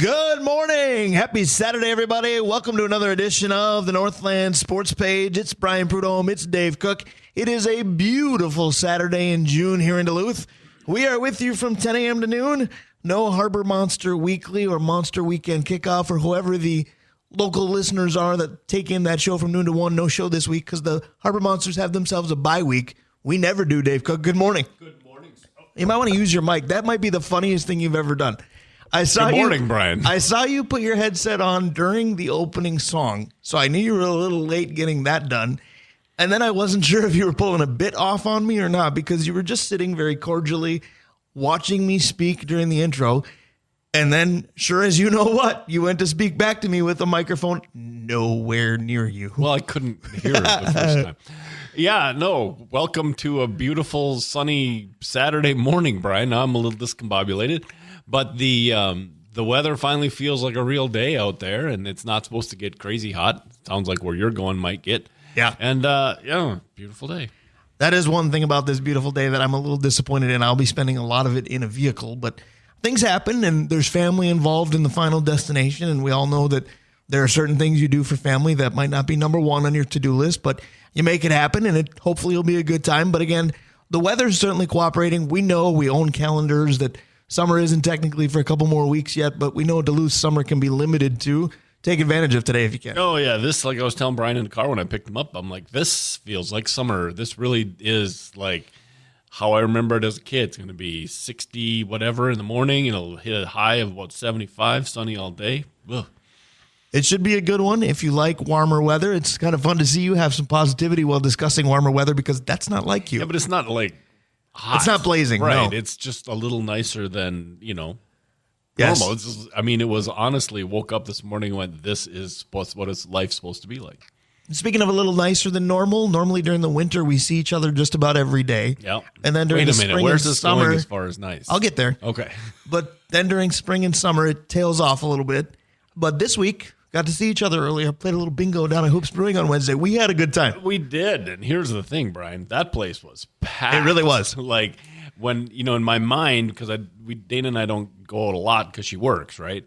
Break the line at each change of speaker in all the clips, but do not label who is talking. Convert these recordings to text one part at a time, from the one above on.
Good morning. Happy Saturday, everybody. Welcome to another edition of the Northland Sports Page. It's Brian Prudhomme. It's Dave Cook. It is a beautiful Saturday in June here in Duluth. We are with you from 10 a.m. to noon. No Harbor Monster Weekly or Monster Weekend Kickoff or whoever the local listeners are that take in that show from noon to 1. No show this week because the Harbor Monsters have themselves a bye week. We never do, Dave Cook. Good morning.
Good morning.
You might want to use your mic. That might be the funniest thing you've ever done.
Good morning, Brian.
I saw you put your headset on during the opening song, so I knew you were a little late getting that done. And then I wasn't sure if you were pulling a bit off on me or not because you were just sitting very cordially watching me speak during the intro. And then, sure as you know what, you went to speak back to me with a microphone nowhere near you.
Well, I couldn't hear it the first time. Yeah, no. Welcome to a beautiful, sunny Saturday morning, Brian. I'm a little discombobulated. But the weather finally feels like a real day out there, and it's not supposed to get crazy hot. Sounds like where you're going might get.
Yeah.
And, beautiful day.
That is one thing about this beautiful day that I'm a little disappointed in. I'll be spending a lot of it in a vehicle, but things happen, and there's family involved in the final destination, and we all know that there are certain things you do for family that might not be number one on your to-do list, but you make it happen, and it hopefully will be a good time. But again, the weather's certainly cooperating. We know we own calendars that summer isn't technically for a couple more weeks yet, but we know Duluth summer can be limited to. Take advantage of today if you can.
Oh, yeah. This, like I was telling Brian in the car when I picked him up, I'm like, this feels like summer. This really is like how I remember it as a kid. It's going to be 60 whatever in the morning, and it'll hit a high of about 75, sunny all day. Ugh.
It should be a good one if you like warmer weather. It's kind of fun to see you have some positivity while discussing warmer weather because that's not like you.
Yeah, but it's not like hot.
It's not blazing,
right?
No.
It's just a little nicer than
Yes.
normal. It was honestly woke up this morning and went, "This is what is life supposed to be like."
Speaking of a little nicer than normal, normally during the winter we see each other just about every day.
Yeah.
And then during the spring
where's
and
this
summer,
going as far as nice?
I'll get there.
Okay.
But then during spring and summer it tails off a little bit. But this week got to see each other earlier. Played a little bingo down at Hoops Brewing on Wednesday. We had a good time.
We did, and here's the thing, Brian. That place was packed.
It really was.
Like when in my mind, because Dana and I don't go out a lot because she works, right?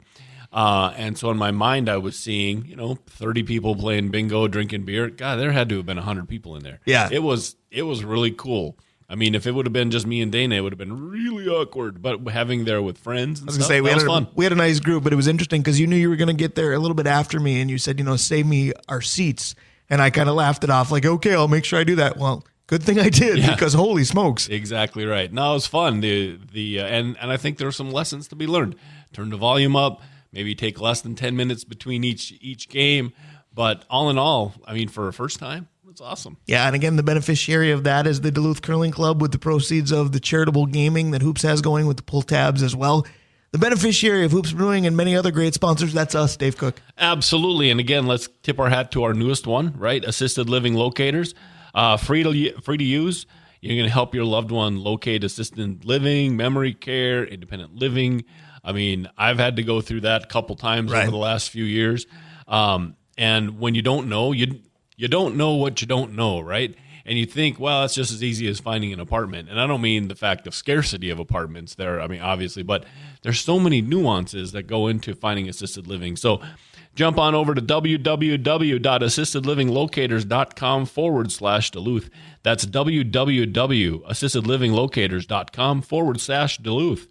And so in my mind, I was seeing 30 people playing bingo, drinking beer. God, there had to have been 100 people in there.
Yeah,
it was really cool. I mean, if it would have been just me and Dana, it would have been really awkward. But having there with friends and stuff, that was fun.
We had a nice group, but it was interesting because you knew you were going to get there a little bit after me, and you said, save me our seats. And I kind of laughed it off like, okay, I'll make sure I do that. Well, good thing I did because holy smokes.
Exactly right. No, it was fun. And I think there are some lessons to be learned. Turn the volume up, maybe take less than 10 minutes between each game. But all in all, I mean, for a first time, it's awesome.
Yeah, and again, the beneficiary of that is the Duluth Curling Club with the proceeds of the charitable gaming that Hoops has going with the pull tabs as well. The beneficiary of Hoops Brewing and many other great sponsors, that's us, Dave Cook.
Absolutely. And again, let's tip our hat to our newest one, right? Assisted living locators. Free to use. You're going to help your loved one locate assisted living, memory care, independent living. I mean, I've had to go through that a couple times over the last few years. And when you don't know, you don't know what you don't know, right? And you think, well, that's just as easy as finding an apartment. And I don't mean the fact of scarcity of apartments there, I mean, obviously, but there's so many nuances that go into finding assisted living. So jump on over to www.assistedlivinglocators.com/Duluth. That's www.assistedlivinglocators.com/Duluth.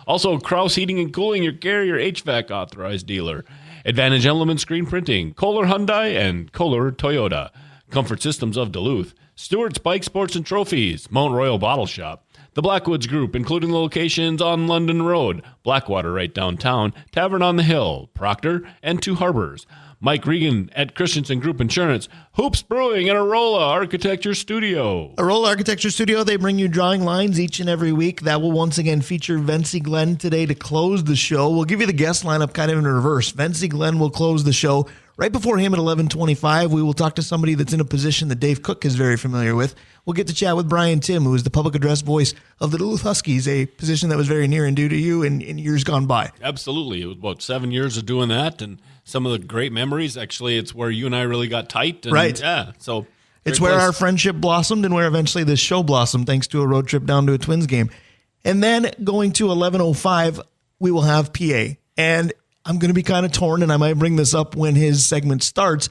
Also, Kraus Heating and Cooling, your Carrier HVAC authorized dealer. Advantage Element Screen Printing, Kohler Hyundai, and Kohler Toyota. Comfort Systems of Duluth. Stewart's Bike Sports and Trophies, Mount Royal Bottle Shop. The Blackwoods Group, including locations on London Road, Blackwater right downtown, Tavern on the Hill, Proctor, and Two Harbors. Mike Regan at Christensen Group Insurance, Hoops Brewing, and Arola Architecture Studio.
Arola Architecture Studio, they bring you drawing lines each and every week. That will once again feature Vency Glenn today to close the show. We'll give you the guest lineup kind of in reverse. Vency Glenn will close the show. Right before him at 11:25, we will talk to somebody that's in a position that Dave Cook is very familiar with. We'll get to chat with Brian Tim, who is the public address voice of the Duluth Huskies, a position that was very near and dear to you in years gone by.
Absolutely. It was about 7 years of doing that, and some of the great memories. Actually, it's where you and I really got tight. And,
right.
Yeah. So
it's where our friendship blossomed and where eventually this show blossomed, thanks to a road trip down to a Twins game. And then going to 11:05, we will have PA. And I'm going to be kind of torn, and I might bring this up when his segment starts,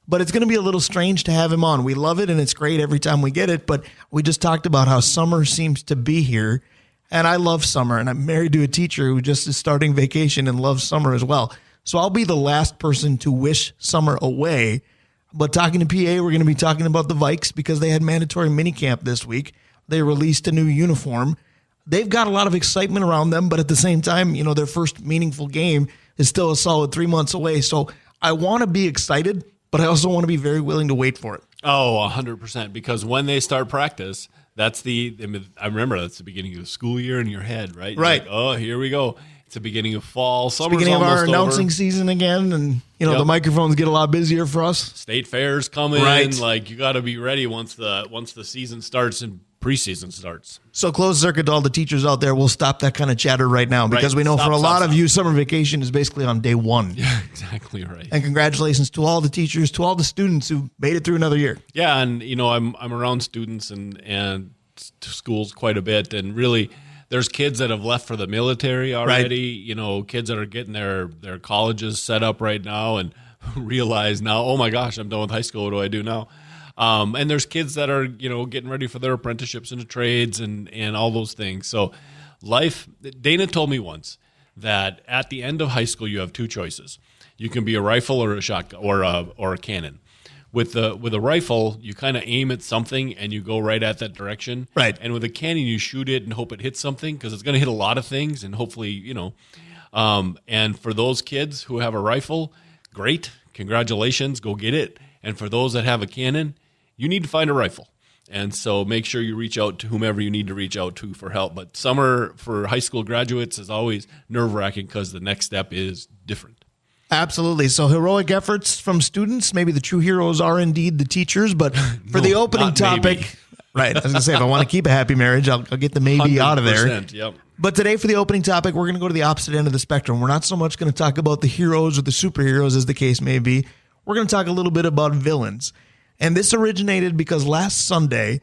but it's going to be a little strange to have him on. We love it, and it's great every time we get it, but we just talked about how summer seems to be here, and I love summer, and I'm married to a teacher who just is starting vacation and loves summer as well. So I'll be the last person to wish summer away. But talking to PA, we're going to be talking about the Vikes because they had mandatory minicamp this week. They released a new uniform. They've got a lot of excitement around them, but at the same time, their first meaningful game is still a solid 3 months away. So I want to be excited, but I also want to be very willing to wait for it.
Oh, 100%. Because when they start practice, I remember that's the beginning of the school year in your head, right? You're
Right.
like, oh, here we go. It's the beginning of fall. Summer's
Beginning of our
almost
announcing
over.
season again, and the microphones get a lot busier for us.
State fairs coming.
Right.
Like, you got to be ready once the season starts and preseason starts.
So closed circuit to all the teachers out there, we'll stop that kind of chatter right now because we know for a lot of you, summer vacation is basically on day one.
Yeah, exactly right.
And congratulations to all the teachers, to all the students who made it through another year.
Yeah, and I'm around students and schools quite a bit, and really there's kids that have left for the military already. Right. Kids that are getting their colleges set up right now and realize now, oh my gosh, I'm done with high school. What do I do now? And there's kids that are, getting ready for their apprenticeships into trades and all those things. So Dana told me once that at the end of high school, you have two choices. You can be a rifle or a shotgun or a cannon. With a rifle, you kind of aim at something and you go right at that direction.
Right.
And with a cannon, you shoot it and hope it hits something because it's going to hit a lot of things and hopefully, and for those kids who have a rifle, great, congratulations, go get it. And for those that have a cannon, you need to find a rifle. And so make sure you reach out to whomever you need to reach out to for help. But summer for high school graduates is always nerve-wracking because the next step is different.
Absolutely. So heroic efforts from students. Maybe the true heroes are indeed the teachers. But for the opening topic,
maybe.
Right? I was going to say, if I want to keep a happy marriage, I'll get the maybe out of there.
Yep.
But today for the opening topic, we're going to go to the opposite end of the spectrum. We're not so much going to talk about the heroes or the superheroes, as the case may be. We're going to talk a little bit about villains. And this originated because last Sunday,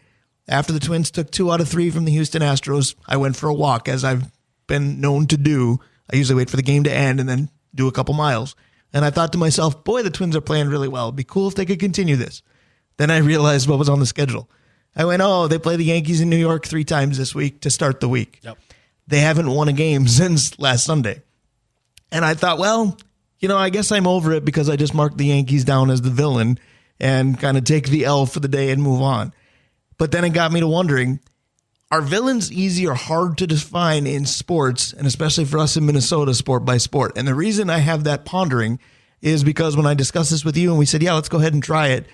after the Twins took 2 out of 3 from the Houston Astros, I went for a walk, as I've been known to do. I usually wait for the game to end and then do a couple miles. And I thought to myself, boy, the Twins are playing really well. It'd be cool if they could continue this. Then I realized what was on the schedule. I went, they play the Yankees in New York 3 times this week to start the week.
Yep.
They haven't won a game since last Sunday. And I thought, I guess I'm over it because I just marked the Yankees down as the villain and kind of take the L for the day and move on. But then it got me to wondering, are villains easy or hard to define in sports, and especially for us in Minnesota, sport by sport? And the reason I have that pondering is because when I discussed this with you and we said, let's go ahead and try it,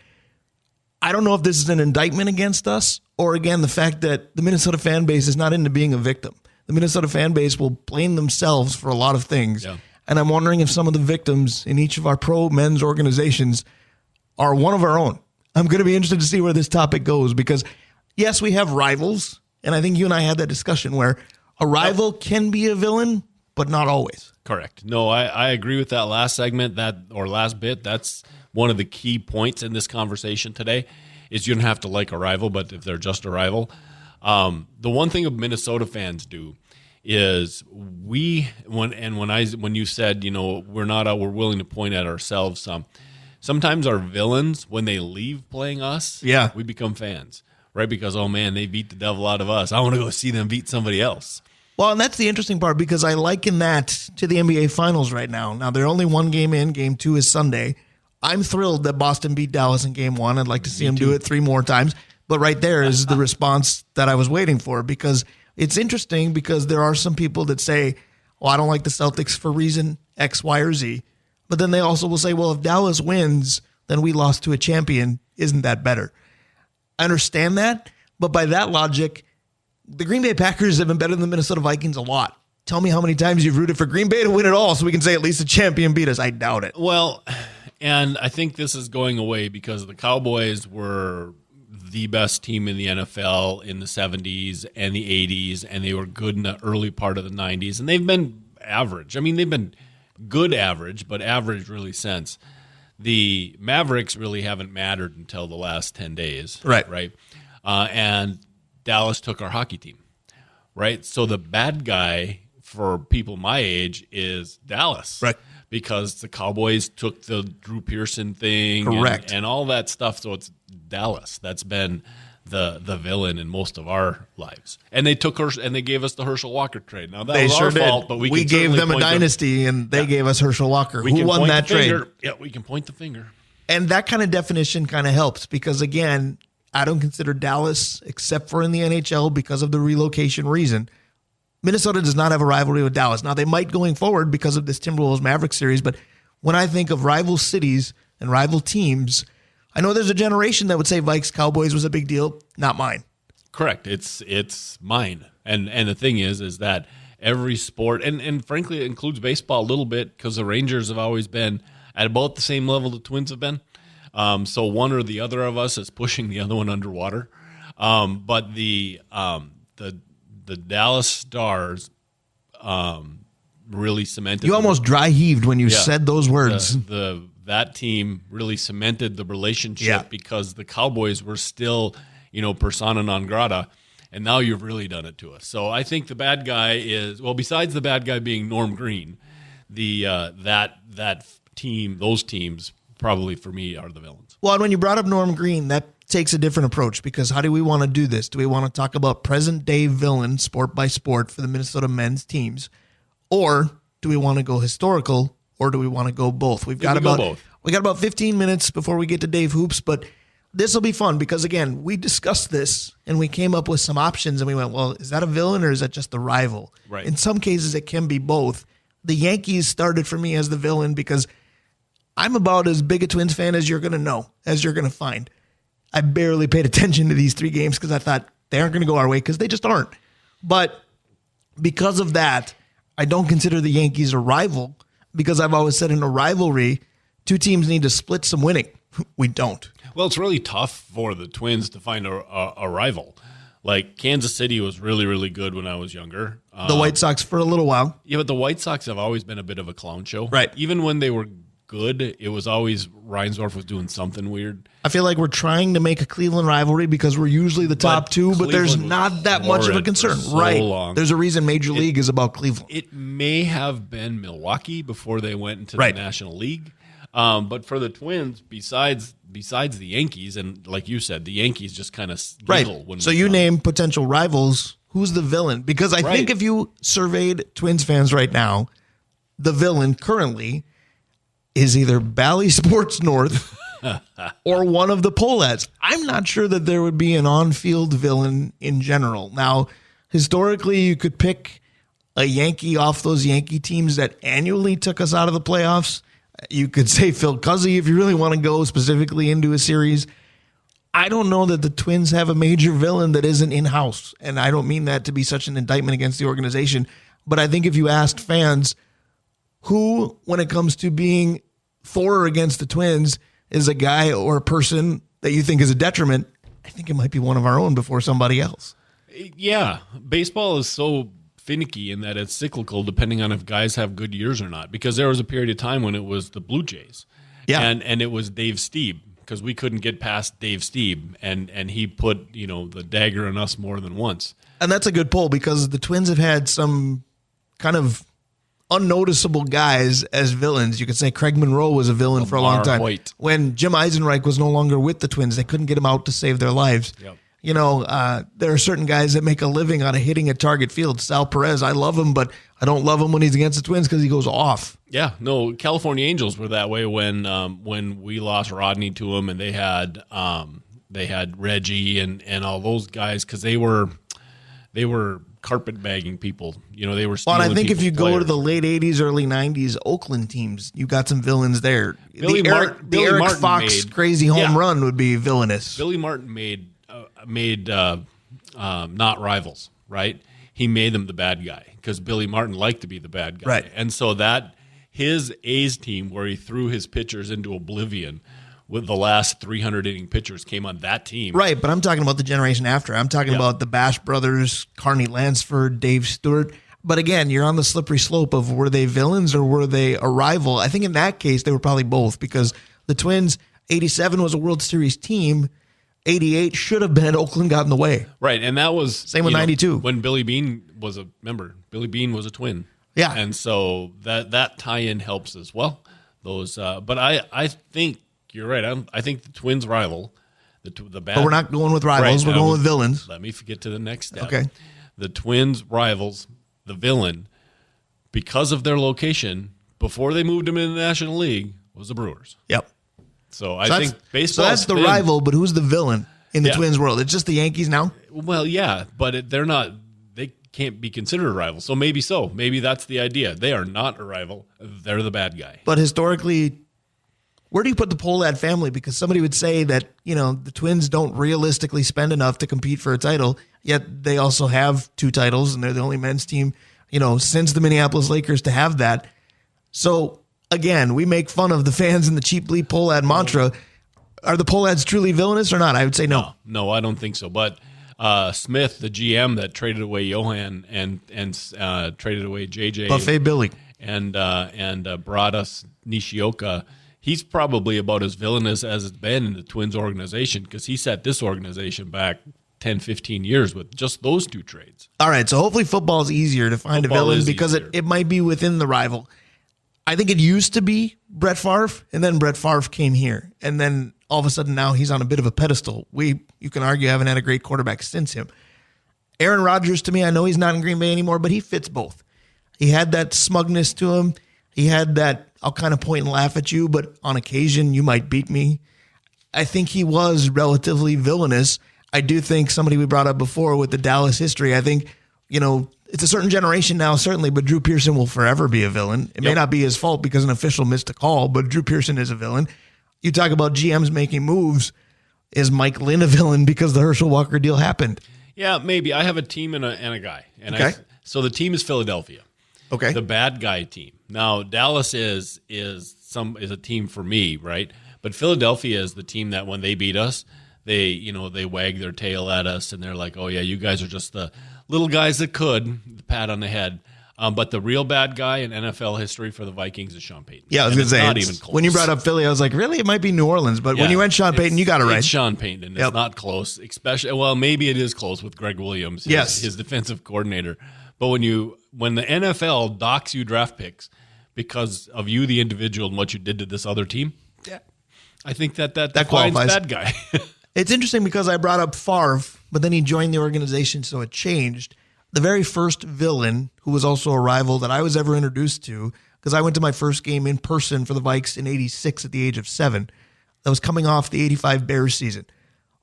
I don't know if this is an indictment against us or, again, the fact that the Minnesota fan base is not into being a victim. The Minnesota fan base will blame themselves for a lot of things. Yeah. And I'm wondering if some of the victims in each of our pro men's organizations are one of our own. I'm going to be interested to see where this topic goes because, yes, we have rivals. And I think you and I had that discussion where a rival can be a villain, but not always.
Correct. No, I agree with that last segment, last bit. That's one of the key points in this conversation today is you don't have to like a rival, but if they're just a rival. The one thing Minnesota fans do is when you said, we're willing to point at ourselves sometimes our villains, when they leave playing us, we become fans. Right, because, they beat the devil out of us. I want to go see them beat somebody else.
Well, and that's the interesting part because I liken that to the NBA Finals right now. Now, they're only 1 game in. Game 2 is Sunday. I'm thrilled that Boston beat Dallas in Game 1. I'd like to see them do it 3 more times. But right there is the response that I was waiting for because it's interesting because there are some people that say, I don't like the Celtics for reason X, Y, or Z. But then they also will say, if Dallas wins, then we lost to a champion. Isn't that better? I understand that, but by that logic, the Green Bay Packers have been better than the Minnesota Vikings a lot. Tell me how many times you've rooted for Green Bay to win it all so we can say at least a champion beat us. I doubt it.
Well, and I think this is going away because the Cowboys were the best team in the NFL in the 70s and the 80s, and they were good in the early part of the 90s, and they've been average. I mean, they've been good average, but average really since. The Mavericks really haven't mattered until the last 10 days.
Right.
And Dallas took our hockey team. Right. So the bad guy for people my age is Dallas.
Right.
because the Cowboys took the Drew Pearson thing,
Correct,
and all that stuff. So it's Dallas that's been the villain in most of our lives, and they took and they gave us the Herschel Walker trade. Now that was our fault, but we
gave them a dynasty, and they gave us Herschel Walker. Who won that trade?
Yeah, we can point the finger,
and that kind of definition kind of helps because again, I don't consider Dallas, except for in the NHL because of the relocation reason. Minnesota does not have a rivalry with Dallas. Now, they might going forward because of this Timberwolves-Mavericks series, but when I think of rival cities and rival teams, I know there's a generation that would say Vikes-Cowboys was a big deal. Not mine.
Correct. It's mine. And the thing is that every sport, and frankly, it includes baseball a little bit because the Rangers have always been at about the same level the Twins have been. So one or the other of us is pushing the other one underwater. But the Dallas Stars really cemented.
You almost dry heaved when you said those words.
That team really cemented the relationship because the Cowboys were still, persona non grata, and now you've really done it to us. So I think the bad guy is, well, besides the bad guy being Norm Green, that team, those teams probably for me are the villains.
Well, and when you brought up Norm Green, that takes a different approach because how do we want to do this? Do we want to talk about present day villains, sport by sport, for the Minnesota men's teams, or do we want to go historical, or do we want to go both? We got about 15 minutes before we get to Dave Hoops, but this will be fun because again, we discussed this and we came up with some options and we went, well, is that a villain or is that just the rival?
Right.
In some cases, it can be both. The Yankees started for me as the villain because I'm about as big a Twins fan as you're going to know, as you're going to find. I barely paid attention to these 3 games because I thought they aren't going to go our way because they just aren't. But because of that, I don't consider the Yankees a rival because I've always said in a rivalry, 2 teams need to split some winning. We don't.
Well, it's really tough for the Twins to find a rival. Like Kansas City was really, really good when I was younger.
The White Sox for a little while.
Yeah, but the White Sox have always been a bit of a clown show.
Right.
Even when they were good, it was always Reinsdorf was doing something weird.
I feel like we're trying to make a Cleveland rivalry because we're usually the top 2, but there's not that much of a concern. Right. There's a reason Major League is about Cleveland.
It may have been Milwaukee before they went into the National League. But for the Twins, besides the Yankees, and like you said, the Yankees just kind of giggle.
So you name potential rivals. Who's the villain? Because I think if you surveyed Twins fans right now, the villain currently is either Bally Sports North or one of the Polettes. I'm not sure that there would be an on-field villain in general. Now, historically, you could pick a Yankee off those Yankee teams that annually took us out of the playoffs. You could say Phil Cuzzy if you really want to go specifically into a series. I don't know that the Twins have a major villain that isn't in-house, and I don't mean that to be such an indictment against the organization, but I think if you asked fans who, when it comes to being for or against the Twins, is a guy or a person that you think is a detriment, I think it might be one of our own before somebody else.
Yeah, baseball is so finicky in that it's cyclical depending on if guys have good years or not, because there was a period of time when it was the Blue Jays and it was Dave Stieb because we couldn't get past Dave Stieb and he put the dagger in us more than once.
And that's a good poll because the Twins have had some kind of unnoticeable guys as villains. You could say Craig Monroe was a villain for a long time.
Hoyt.
When Jim Eisenreich was no longer with the Twins, they couldn't get him out to save their lives.
Yep.
There are certain guys that make a living out of hitting at target field. Sal Perez, I love him, but I don't love him when he's against the Twins because he goes off.
Yeah, no, California Angels were that way when we lost Rodney to him, and they had Reggie and all those guys because they were carpet bagging people. They were stealing.
Well, I think if you
players.
go to the late '80s, early '90s Oakland teams, you got some villains there.
Billy
Eric
Martin
Fox crazy home run would be villainous.
Billy Martin made not rivals, right? He made them the bad guy because Billy Martin liked to be the bad guy.
Right.
And so that his A's team where he threw his pitchers into oblivion with the last 300 inning pitchers came on that team.
Right, but I'm talking about the generation after. I'm talking about the Bash brothers, Carney Lansford, Dave Stewart. But again, you're on the slippery slope of were they villains or were they a rival? I think in that case, they were probably both because the Twins, 87 was a World Series team. 88 should have been Oakland got in the way.
Right, and that was
same with 92
when Billy Bean was a member. Billy Bean was a Twin.
Yeah.
And so that tie-in helps as well. Those, but I think you're right. I think the Twins rival, the bad.
But we're not going with rivals.
Right,
we're going with villains.
Let me get to the next step.
Okay.
The Twins rivals, the villain, because of their location, before they moved them in the National League, was the Brewers.
Yep.
So I think baseball.
So that's the rival, but who's the villain in the
Yeah.
Twins world? It's just the Yankees now?
Well, yeah, but they're not. They can't be considered a rival. So. Maybe that's the idea. They are not a rival. They're the bad guy.
But historically, where do you put the Pohlad family? Because somebody would say that, the Twins don't realistically spend enough to compete for a title, yet they also have 2 titles, and they're the only men's team, since the Minneapolis Lakers to have that. So, again, we make fun of the fans and the cheap bleep Pohlad mantra. Are the Pohlads truly villainous or not? I would say no.
No, I don't think so. But Smith, the GM that traded away Johan and traded away JJ
Buffet Billy.
and brought us Nishioka, he's probably about as villainous as it's been in the Twins organization, because he set this organization back 10, 15 years with just those 2 trades.
All right, so hopefully football is easier to find
Football
a villain
is
because
easier.
it might be within the rival. I think it used to be Brett Favre, and then Brett Favre came here, and then all of a sudden now he's on a bit of a pedestal. You can argue, haven't had a great quarterback since him. Aaron Rodgers, to me, I know he's not in Green Bay anymore, but he fits both. He had that smugness to him. He had that, I'll kind of point and laugh at you, but on occasion you might beat me. I think he was relatively villainous. I do think somebody we brought up before with the Dallas history, I think, it's a certain generation now, certainly, but Drew Pearson will forever be a villain. It may not be his fault because an official missed a call, but Drew Pearson is a villain. You talk about GMs making moves. Is Mike Lynn a villain because the Herschel Walker deal happened?
Yeah, maybe. I have a team and a guy.
Okay.
So the team is Philadelphia.
Okay.
The bad guy team. Now, Dallas is a team for me, right? But Philadelphia is the team that when they beat us, they wag their tail at us and they're like, "Oh yeah, you guys are just the little guys that could," the pat on the head. But the real bad guy in NFL history for the Vikings is Sean Payton.
Yeah, I was going to say,
not even close.
when you brought up Philly, I was like, really? It might be New Orleans. But when you went Sean Payton, you got it right.
It's Sean Payton, and it's not close. Maybe it is close with Greg Williams, his defensive coordinator. But when the NFL docks you draft picks because of you, the individual, and what you did to this other team, yeah, I think that defines
qualifies.
bad guy.
It's interesting because I brought up Favre, but then he joined the organization, so it changed. The very first villain, who was also a rival that I was ever introduced to, because I went to my first game in person for the Vikes in '86 at the age of 7. That was coming off the '85 Bears season.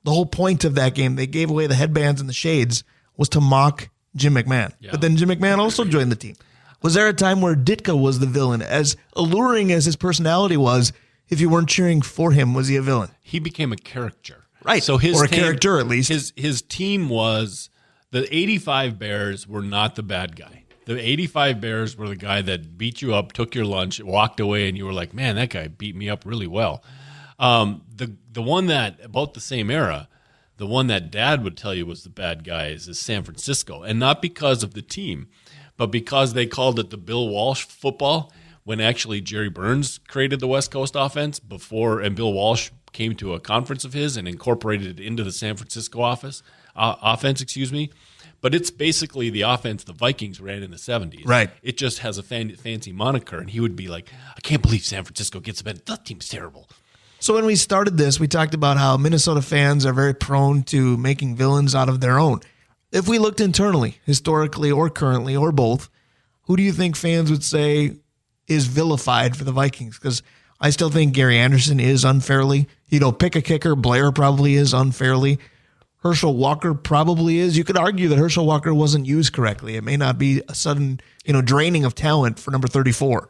The whole point of that game, they gave away the headbands and the shades, was to mock Jim McMahon. Yeah. But then Jim McMahon also joined the team. Was there a time where Ditka was the villain? As alluring as his personality was, if you weren't cheering for him, was he a villain?
He became a character.
Right,
so his
or a
team,
character at least.
His team was, the '85 Bears were not the bad guy. The '85 Bears were the guy that beat you up, took your lunch, walked away, and you were like, "Man, that guy beat me up really well." The one that, about the same era, the one that Dad would tell you was the bad guy is San Francisco, and not because of the team, but because they called it the Bill Walsh football, when actually Jerry Burns created the West Coast offense before, and Bill Walsh came to a conference of his and incorporated it into the San Francisco offense. But it's basically the offense the Vikings ran in the 70s.
Right.
It just has a fancy moniker, and he would be like, "I can't believe San Francisco gets a bet. That team's terrible."
So when we started this, we talked about how Minnesota fans are very prone to making villains out of their own. If we looked internally, historically or currently or both, who do you think fans would say is vilified for the Vikings? Because I still think Gary Anderson is unfairly. Pick a kicker. Blair probably is unfairly. Herschel Walker probably is. You could argue that Herschel Walker wasn't used correctly. It may not be a sudden, draining of talent for number 34.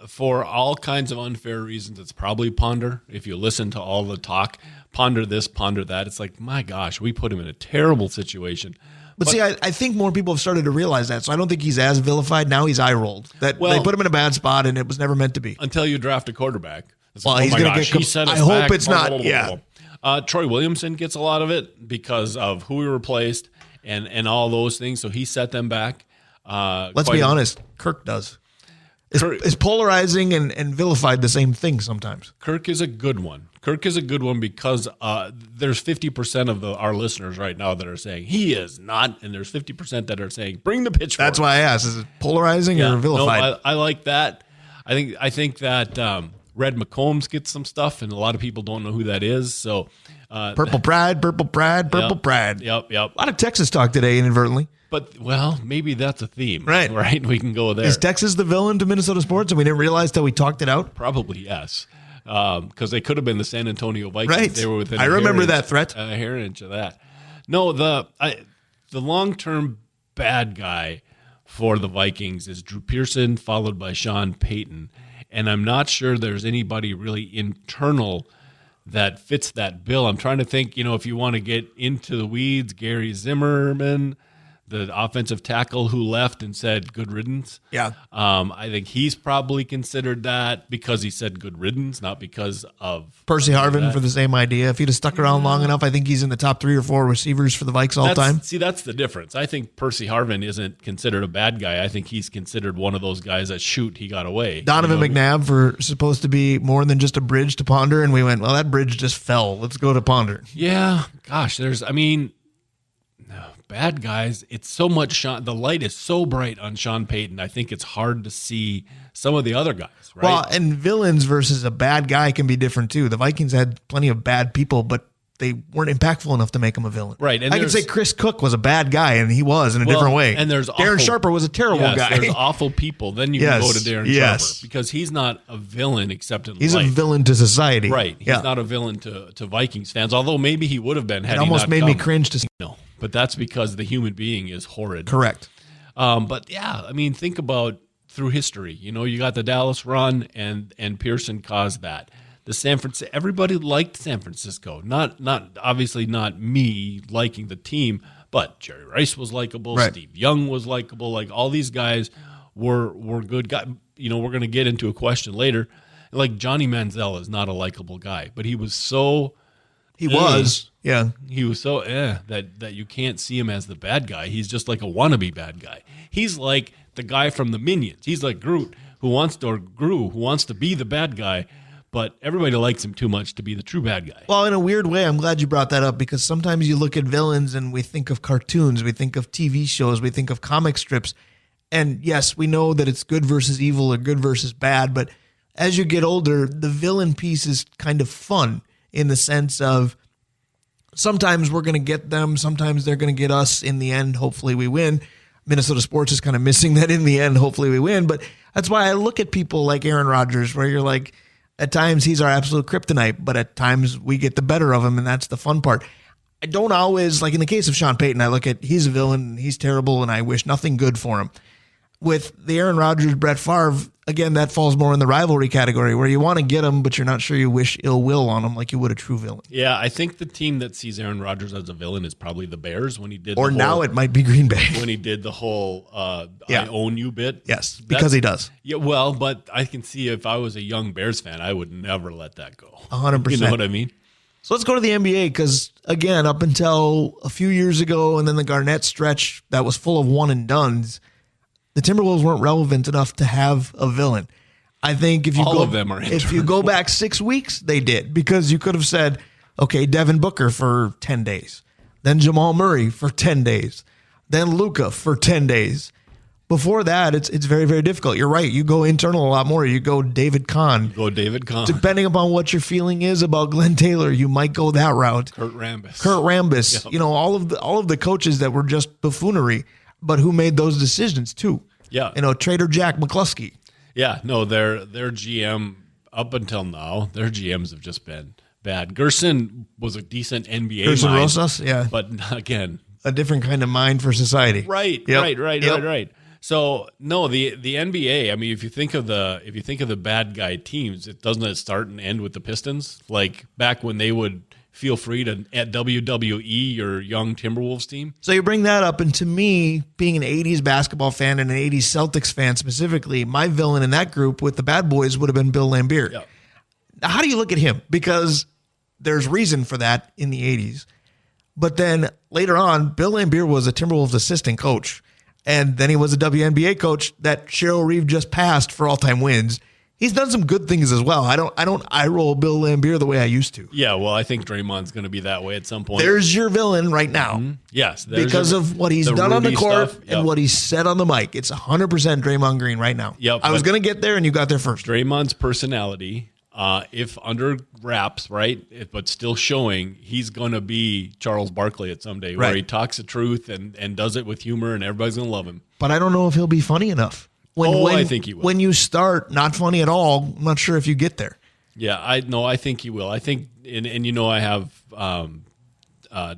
For all kinds of unfair reasons, it's probably Ponder. If you listen to all the talk, Ponder this, Ponder that, it's like, my gosh, we put him in a terrible situation.
But see, I think more people have started to realize that, so I don't think he's as vilified. Now he's eye-rolled. They put him in a bad spot, and it was never meant to be.
Until you draft a quarterback. It's
well,
like,
he's going to get...
he set us
I hope
back.
it's not, yeah.
Troy Williamson gets a lot of it because of who he replaced and all those things, so he set them back.
Let's be honest, Kirk does. is polarizing and vilified the same thing sometimes.
Kirk is a good one. Kirk is a good one because there's 50% of our listeners right now that are saying he is not, and there's 50% that are saying bring the pitchfork.
That's why I asked: is it polarizing or vilified?
No, I like that. I think that Red McCombs gets some stuff, and a lot of people don't know who that is. So,
purple pride.
Yep.
A lot of Texas talk today, inadvertently.
But, well, maybe that's a theme.
Right.
We can go there.
Is Texas the villain to Minnesota sports, and we didn't realize till we talked it out?
Probably, yes. Because they could have been the San Antonio Vikings.
Right.
They were within
I remember that threat.
A hair inch of that. No, the long-term bad guy for the Vikings is Drew Pearson, followed by Sean Payton. And I'm not sure there's anybody really internal that fits that bill. I'm trying to think, if you want to get into the weeds, Gary Zimmerman, the offensive tackle who left and said good riddance.
Yeah.
I think he's probably considered that because he said good riddance, not because of
Percy Harvin for the same idea. If he'd have stuck around long enough, I think he's in the top 3 or 4 receivers for the Vikes all time.
See, that's the difference. I think Percy Harvin isn't considered a bad guy. I think he's considered one of those guys that he got away.
Donovan McNabb for supposed to be more than just a bridge to Ponder, and we went, well, that bridge just fell. Let's go to Ponder.
Yeah. Gosh, bad guys, it's so much the light is so bright on Sean Payton. I think it's hard to see some of the other guys, right?
Well, and villains versus a bad guy can be different too. The Vikings had plenty of bad people, but they weren't impactful enough to make him a villain.
Right. And
I can say Chris Cook was a bad guy, and he was in a different way.
And there's
Darren Sharper was a terrible guy.
There's awful people. Then you can go to Darren Sharper because he's not a villain except in
he's
life.
a villain to society.
Right. He's not a villain to Vikings fans, although maybe he would have been had
it almost made me cringe to see.
No, but that's because the human being is horrid.
Correct.
But yeah, think about through history. You got the Dallas run, and Pearson caused that. Everybody liked San Francisco. Not obviously not me liking the team, but Jerry Rice was likable.
Right.
Steve Young was likable. Like all these guys were good guys. We're going to get into a question later. Like Johnny Manziel is not a likable guy, but he was so.
He was
so that you can't see him as the bad guy. He's just like a wannabe bad guy. He's like the guy from the Minions. He's like Gru, who wants to be the bad guy, but everybody likes him too much to be the true bad guy.
Well, in a weird way, I'm glad you brought that up because sometimes you look at villains and we think of cartoons, we think of TV shows, we think of comic strips. And yes, we know that it's good versus evil or good versus bad, but as you get older, the villain piece is kind of fun in the sense of sometimes we're going to get them, sometimes they're going to get us. In the end, hopefully we win. Minnesota sports is kind of missing that in the end, hopefully we win. But that's why I look at people like Aaron Rodgers, where you're like, at times he's our absolute kryptonite, but at times we get the better of him, and that's the fun part. I don't always, like in the case of Sean Payton, I look at he's a villain, he's terrible, and I wish nothing good for him. With the Aaron Rodgers, Brett Favre, again, that falls more in the rivalry category where you want to get him, but you're not sure you wish ill will on him like you would a true villain.
Yeah, I think the team that sees Aaron Rodgers as a villain is probably the Bears when he did
now it might be Green Bay.
When he did the whole I own you bit.
Yes, because he does.
Yeah, well, but I can see if I was a young Bears fan, I would never let that go.
100%.
You know what I mean?
So let's go to the NBA because, again, up until a few years ago and then the Garnett stretch that was full of one-and-dones, the Timberwolves weren't relevant enough to have a villain. I think if you go back 6 weeks, they did because you could have said, okay, Devin Booker for 10 days, then Jamal Murray for 10 days, then Luka for 10 days. Before that, it's very, very difficult. You're right. You go internal a lot more. You go David Kahn. Depending upon what your feeling is about Glenn Taylor, you might go that route.
Kurt Rambis.
Yep. all of the coaches that were just buffoonery, but who made those decisions too.
Yeah.
Trader Jack McCluskey.
Yeah, no, their GM up until now, their GMs have just been bad. Gerson was a decent NBA
Gerson
mind,
Rosas, yeah.
But again,
a different kind of mind for society.
Right. So no, the NBA. I mean, if you think of the bad guy teams, doesn't it start and end with the Pistons? Like back when they would feel free to at WWE your young Timberwolves team.
So you bring that up, and to me, being an 80s basketball fan and an 80s Celtics fan specifically, my villain in that group with the bad boys would have been Bill Laimbeer.
Yep.
Now, how do you look at him? Because there's reason for that in the 80s. But then later on, Bill Laimbeer was a Timberwolves assistant coach. And then he was a WNBA coach that Cheryl Reeve just passed for all-time wins. He's done some good things as well. I don't eye roll Bill Laimbeer the way I used to.
Yeah, well, I think Draymond's going to be that way at some point.
There's your villain right now.
Mm-hmm. Yes.
Because of what he's done on the court
stuff. Yep.
and what he's said on the mic. It's 100% Draymond Green right now.
Yep,
I was going to get there and you got there first.
Draymond's personality, if under wraps, right, but still showing, he's going to be Charles Barkley at some day, where he talks the truth and does it with humor and everybody's going to love him.
But I don't know if he'll be funny enough.
I think he will.
When you start not funny at all, I'm not sure if you get there.
Yeah, I think he will. I think, and I have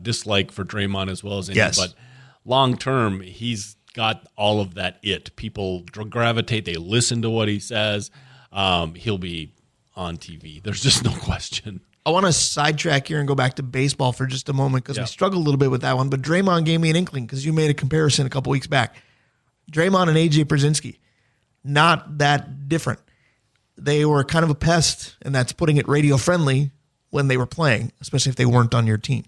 dislike for Draymond as well as any, but long term, he's got all of that it. People gravitate, they listen to what he says. He'll be on TV. There's just no question.
I want to sidetrack here and go back to baseball for just a moment because we struggled a little bit with that one. But Draymond gave me an inkling because you made a comparison a couple weeks back. Draymond and A.J. Brzezinski, not that different. They were kind of a pest, and that's putting it radio friendly when they were playing, especially if they weren't on your team.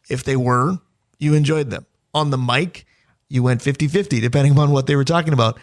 If they were, you enjoyed them. On the mic, you went 50-50, depending upon what they were talking about.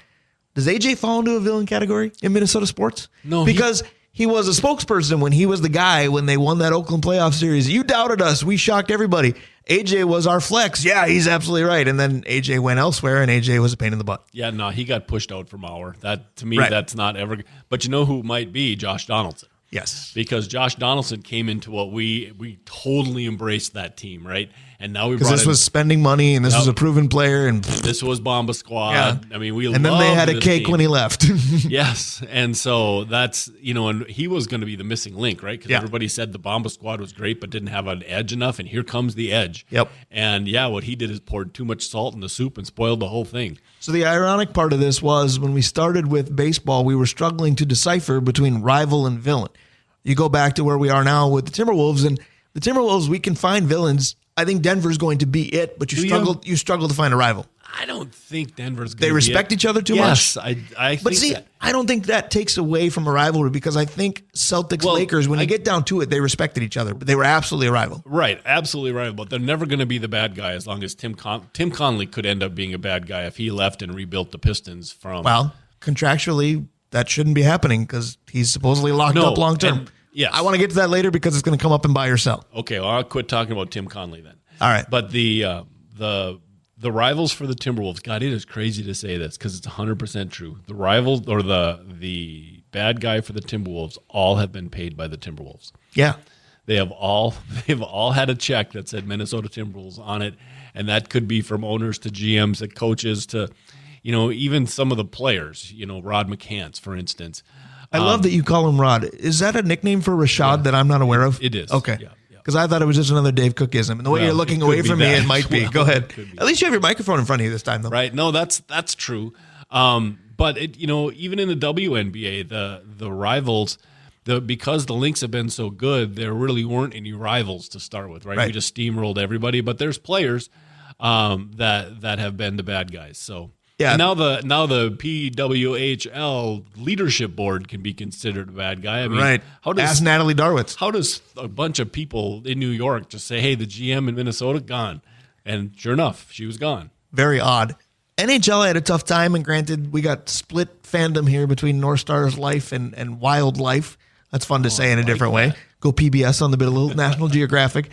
Does AJ fall into a villain category in Minnesota sports?
No.
Because he was a spokesperson when he was the guy when they won that Oakland playoff series. You doubted us. We shocked everybody. AJ was our flex. Yeah, he's absolutely right. And then AJ went elsewhere, and AJ was a pain in the butt.
Yeah, no, he got pushed out from our. That, to me, that's not ever. But you know who might be? Josh Donaldson.
Yes.
Because Josh Donaldson came into what we totally embraced that team, right? And now we brought
this was spending money, and this was a proven player, and
this was Bomba Squad.
Yeah.
I mean, we
and then they had a cake
team
when he left.
Yes, and so that's and he was going to be the missing link, right? Because everybody said the Bomba Squad was great, but didn't have an edge enough, and here comes the edge.
Yep.
And what he did is poured too much salt in the soup and spoiled the whole thing.
So the ironic part of this was when we started with baseball, we were struggling to decipher between rival and villain. You go back to where we are now with the Timberwolves, and the Timberwolves, we can find villains. I think Denver's going to be it, but you struggle to find a rival.
I don't think Denver's going to be it.
They respect each other too much.
Yes, I
but
think
see,
that.
I don't think that takes away from a rivalry because I think Celtics-Lakers, when you get down to it, they respected each other, but they were absolutely a rival.
Right, absolutely rival, but they're never going to be the bad guy as long as Tim Conley could end up being a bad guy if he left and rebuilt the Pistons from...
Well, contractually, that shouldn't be happening because he's supposedly locked up long term.
Yes.
I want to get to that later because it's going to come up in buy or sell.
Okay, well, I'll quit talking about Tim Conley then.
All right.
But the rivals for the Timberwolves, God, it is crazy to say this because it's 100% true. The rivals or the bad guy for the Timberwolves all have been paid by the Timberwolves.
Yeah.
They've all had a check that said Minnesota Timberwolves on it, and that could be from owners to GMs to coaches to, even some of the players, Rod McCants, for instance.
I love that you call him Rod. Is that a nickname for Rashad that I'm not aware of?
It is.
Okay.
Yeah.
Because I thought it was just another Dave Cookism. And the way you're looking away from me, it might be. Go ahead. At least you have your microphone in front of you this time, though.
Right. No, that's true. But even in the WNBA, the rivals, because the Lynx have been so good, there really weren't any rivals to start with, right? We just steamrolled everybody. But there's players that have been the bad guys. So. Yeah. And now the PWHL leadership board can be considered a bad guy. I mean,
Ask Natalie Darwitz.
How does a bunch of people in New York just say, "Hey, the GM in Minnesota gone," and sure enough, she was gone.
Very odd. NHL had a tough time, and granted, we got split fandom here between North Star's Life and Wildlife. That's fun to say in a different way. Go PBS on the bit, a little National Geographic.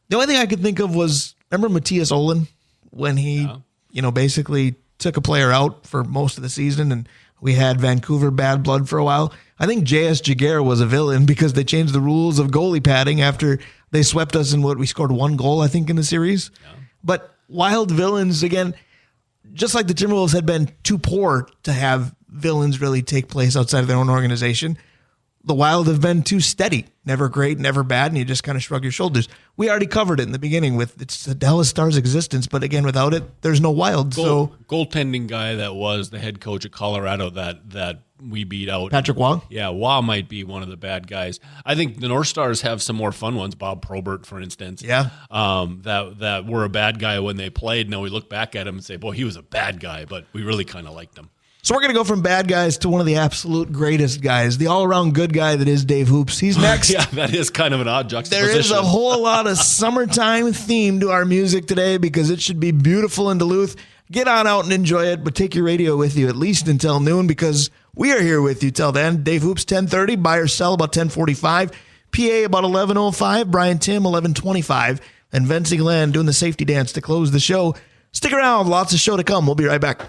The only thing I could think of was remember Matthias Olin when he, basically took a player out for most of the season, and we had Vancouver bad blood for a while. I think J.S. Jaguar was a villain because they changed the rules of goalie padding after they swept us in we scored 1 goal, I think, in the series. Yeah. But Wild villains, again, just like the Timberwolves had been too poor to have villains really take place outside of their own organization, the Wild have been too steady. Never great, never bad, and you just kind of shrug your shoulders. We already covered it in the beginning with it's the Dallas Stars' existence, but again, without it, there's no Wild.
Goaltending guy that was the head coach of Colorado that we beat out.
Patrick Waugh?
Yeah, Waugh might be one of the bad guys. I think the North Stars have some more fun ones. Bob Probert, for instance.
Yeah.
That were a bad guy when they played. Now we look back at him and say, boy, he was a bad guy, but we really kind of liked him.
So we're going to go from bad guys to one of the absolute greatest guys, the all-around good guy that is Dave Hoops. He's next.
Yeah, that is kind of an odd juxtaposition.
There is a whole lot of summertime theme to our music today because it should be beautiful in Duluth. get on out and enjoy it, but take your radio with you at least until noon because we are here with you till then. Dave Hoops, 10:30, buy or sell about 10:45, PA about 11:05, Brian Tim, 11:25, and Vince Glenn doing the safety dance to close the show. Stick around, lots of show to come. We'll be right back.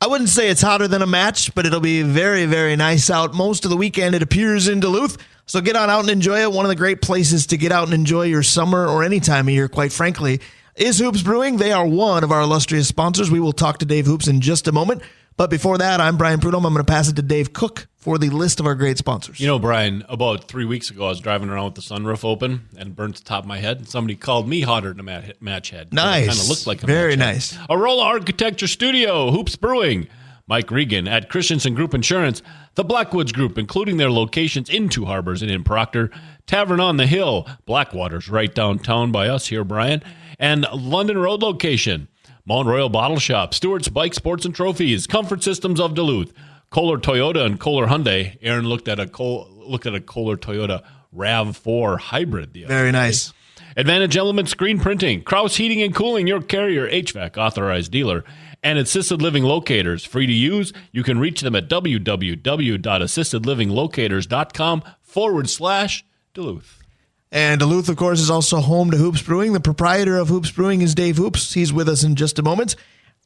I wouldn't say it's hotter than a match, but it'll be very, very nice out most of the weekend, it appears, in Duluth. So get on out and enjoy it. One of the great places to get out and enjoy your summer or any time of year, quite frankly, is Hoops Brewing. They are one of our illustrious sponsors. We will talk to Dave Hoops in just a moment. But before that, I'm Brian Prudhomme. I'm going to pass it to Dave Cook for the list of our great sponsors.
You know, Brian, about 3 weeks ago, I was driving around with the sunroof open and burnt the top of my head. And somebody called me hotter than a match head.
Nice.
Kind of looked like a
very
match
nice.
Head. Arola Architecture Studio, Hoops Brewing. Mike Regan at Christensen Group Insurance, the Blackwoods Group, including their locations in Two Harbors and in Proctor, Tavern on the Hill, Blackwater's right downtown by us here, Brian, and London Road location, Mount Royal Bottle Shop, Stewart's Bike Sports and Trophies, Comfort Systems of Duluth, Kohler Toyota and Kohler Hyundai. Aaron looked at a Kohler Toyota RAV4 hybrid the other
Very
day.
nice.
Advantage Element Screen Printing, Kraus Heating and Cooling, your Carrier HVAC authorized dealer, and Assisted Living Locators, free to use. You can reach them at www.assistedlivinglocators.com/Duluth.
And Duluth, of course, is also home to Hoops Brewing. The proprietor of Hoops Brewing is Dave Hoops. He's with us in just a moment.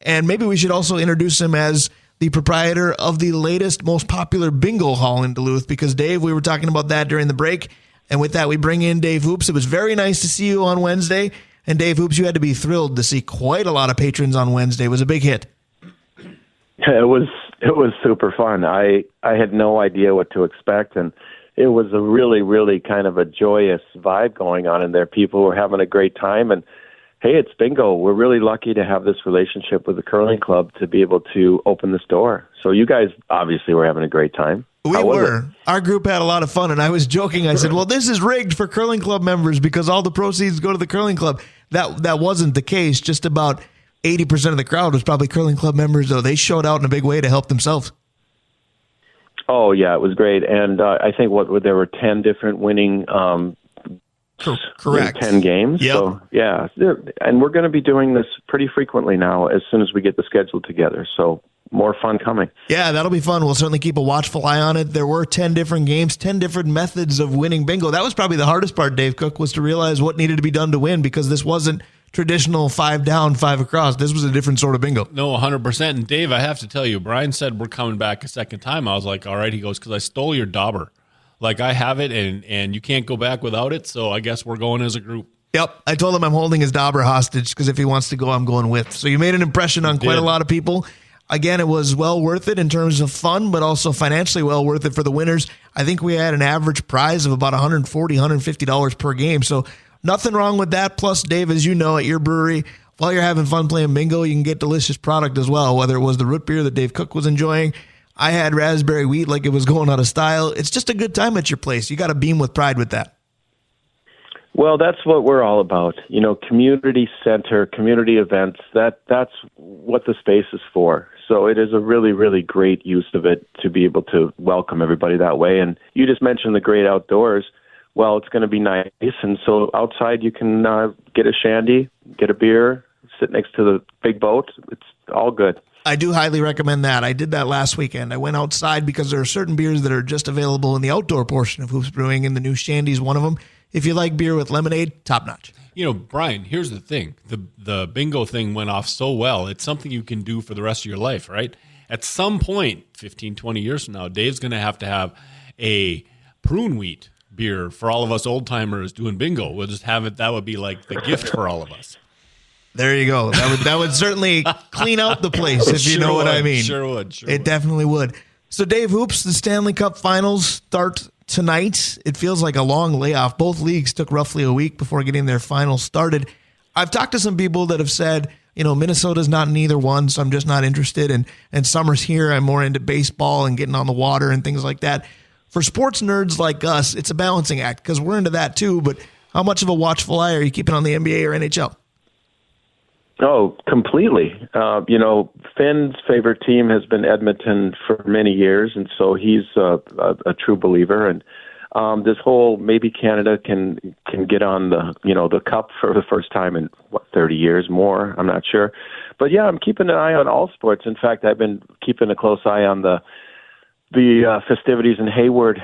And maybe we should also introduce him as the proprietor of the latest, most popular bingo hall in Duluth, because, Dave, we were talking about that during the break. And with that, we bring in Dave Hoops. It was very nice to see you on Wednesday. And Dave Hoops, you had to be thrilled to see quite a lot of patrons on Wednesday. It was a big hit.
It was super fun. I had no idea what to expect, and it was a really, really kind of a joyous vibe going on in there. People were having a great time, and hey, it's bingo. We're really lucky to have this relationship with the curling club to be able to open this door. So you guys obviously were having a great time.
We were. Our group had a lot of fun, and I was joking. I said, well, this is rigged for curling club members because all the proceeds go to the curling club. That wasn't the case. Just about 80% of the crowd was probably curling club members, though. They showed out in a big way to help themselves.
Oh, yeah, it was great. And I think there were 10 different winning
correct
10 games.
Yep.
So, yeah. And we're going to be doing this pretty frequently now as soon as we get the schedule together. So more fun coming.
Yeah, that'll be fun. We'll certainly keep a watchful eye on it. There were 10 different games, 10 different methods of winning bingo. That was probably the hardest part, Dave Cook, was to realize what needed to be done to win, because this wasn't traditional 5 down, 5 across. This was a different sort of bingo.
No, 100%. And Dave, I have to tell you, Brian said we're coming back a second time. I was like, all right. He goes, because I stole your dauber. Like, I have it, and you can't go back without it, so I guess we're going as a group.
Yep. I told him I'm holding his dauber hostage because if he wants to go, I'm going with. So you made an impression on quite a lot of people. Again, it was well worth it in terms of fun, but also financially well worth it for the winners. I think we had an average prize of about $140, $150 per game. So nothing wrong with that. Plus, Dave, as you know, at your brewery, while you're having fun playing bingo, you can get delicious product as well, whether it was the root beer that Dave Cook was enjoying. I had raspberry wheat like it was going out of style. It's just a good time at your place. You got to beam with pride with that.
Well, that's what we're all about. You know, community center, community events, that's what the space is for. So it is a really, really great use of it to be able to welcome everybody that way. And you just mentioned the great outdoors. Well, it's going to be nice. And so outside you can get a shandy, get a beer, sit next to the big boat. It's all good.
I do highly recommend that. I did that last weekend. I went outside because there are certain beers that are just available in the outdoor portion of Hoops Brewing, and the new shandy's one of them. If you like beer with lemonade, top notch.
You know, Brian, here's the thing. The bingo thing went off so well. It's something you can do for the rest of your life, right? At some point, 15, 20 years from now, Dave's going to have a prune wheat beer for all of us old-timers doing bingo. We'll just have it. That would be like the gift for all of us.
There you go. That would certainly clean out the place, if you know what I mean.
Sure would.
It definitely would. So, Dave Hoops, the Stanley Cup Finals start tonight. It feels like a long layoff. Both leagues took roughly a week before getting their finals started. I've talked to some people that have said, you know, Minnesota's not in either one, so I'm just not interested. And summer's here. I'm more into baseball and getting on the water and things like that. For sports nerds like us, it's a balancing act because we're into that too. But how much of a watchful eye are you keeping on the NBA or NHL?
Oh, completely. You know, Finn's favorite team has been Edmonton for many years, and so he's a true believer. And This whole maybe Canada can get on the cup for the first time in 30 years more. I'm not sure, but yeah, I'm keeping an eye on all sports. In fact, I've been keeping a close eye on the festivities in Hayward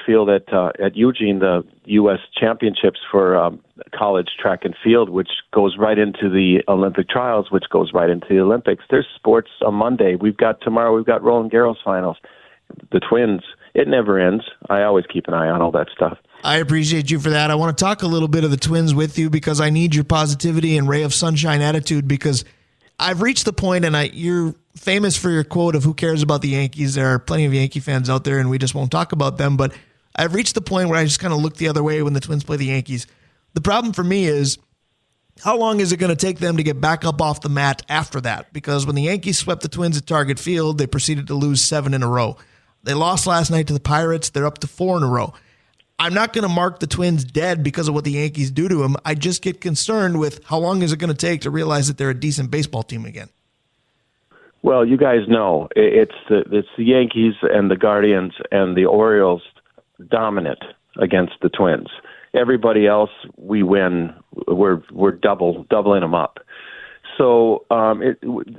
Field at Eugene, the U.S. Championships for college track and field, which goes right into the Olympic trials, which goes right into the Olympics. There's sports on Monday. Tomorrow we've got Roland Garros finals. The Twins. It never ends. I always keep an eye on all that stuff.
I appreciate you for that. I want to talk a little bit of the Twins with you because I need your positivity and ray of sunshine attitude, because I've reached the point, and you're famous for your quote of who cares about the Yankees. There are plenty of Yankee fans out there, and we just won't talk about them. But I've reached the point where I just kind of look the other way when the Twins play the Yankees. The problem for me is, how long is it going to take them to get back up off the mat after that? Because when the Yankees swept the Twins at Target Field, they proceeded to lose 7 in a row. They lost last night to the Pirates. They're up to 4 in a row. I'm not going to mark the Twins dead because of what the Yankees do to them. I just get concerned with how long is it going to take to realize that they're a decent baseball team again.
Well, you guys know it's the Yankees and the Guardians and the Orioles dominant against the Twins. Everybody else, we win. We're doubling them up. So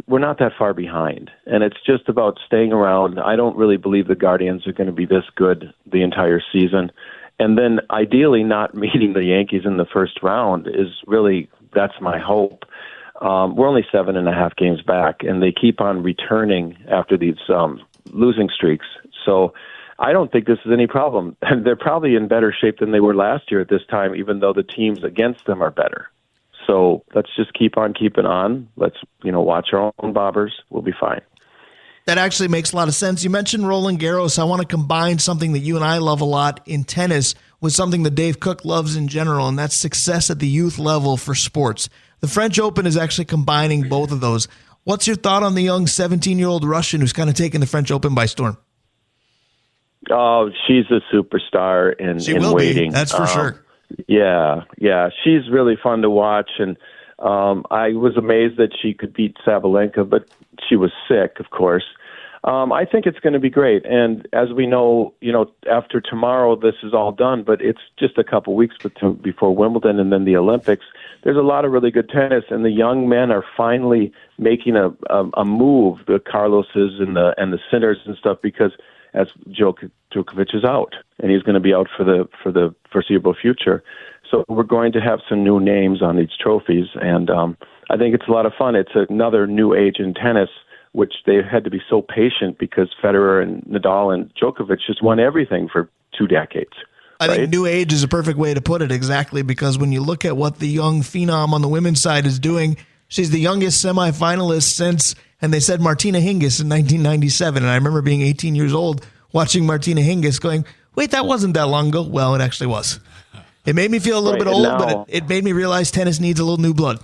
we're not that far behind, and it's just about staying around. I don't really believe the Guardians are going to be this good the entire season. And then ideally not meeting the Yankees in the first round that's my hope. We're only 7.5 games back, and they keep on returning after these losing streaks. So I don't think this is any problem. And they're probably in better shape than they were last year at this time, even though the teams against them are better. So let's just keep on keeping on. Let's, watch our own bobbers. We'll be fine.
That actually makes a lot of sense. You mentioned Roland Garros. I want to combine something that you and I love a lot in tennis with something that Dave Cook loves in general, and that's success at the youth level for sports. The French Open is actually combining both of those. What's your thought on the young 17-year-old Russian who's kind of taken the French Open by storm?
Oh, she's a superstar in waiting.
That's for sure.
Yeah. She's really fun to watch, and I was amazed that she could beat Sabalenka, but she was sick, of course. I think it's going to be great, and as we know, after tomorrow, this is all done, but it's just a couple weeks before Wimbledon and then the Olympics. There's a lot of really good tennis, and the young men are finally making a move, the Carloses and the Sinners and stuff, because as Djokovic is out, and he's going to be out for the foreseeable future. So we're going to have some new names on these trophies, and I think it's a lot of fun. It's another new age in tennis, which they had to be so patient because Federer and Nadal and Djokovic just won everything for 2 decades.
I think new age is a perfect way to put it, exactly, because when you look at what the young phenom on the women's side is doing, she's the youngest semifinalist since, and they said Martina Hingis in 1997, and I remember being 18 years old watching Martina Hingis going, wait, that wasn't that long ago. Well, it actually was. It made me feel a little bit old, but it made me realize tennis needs a little new blood.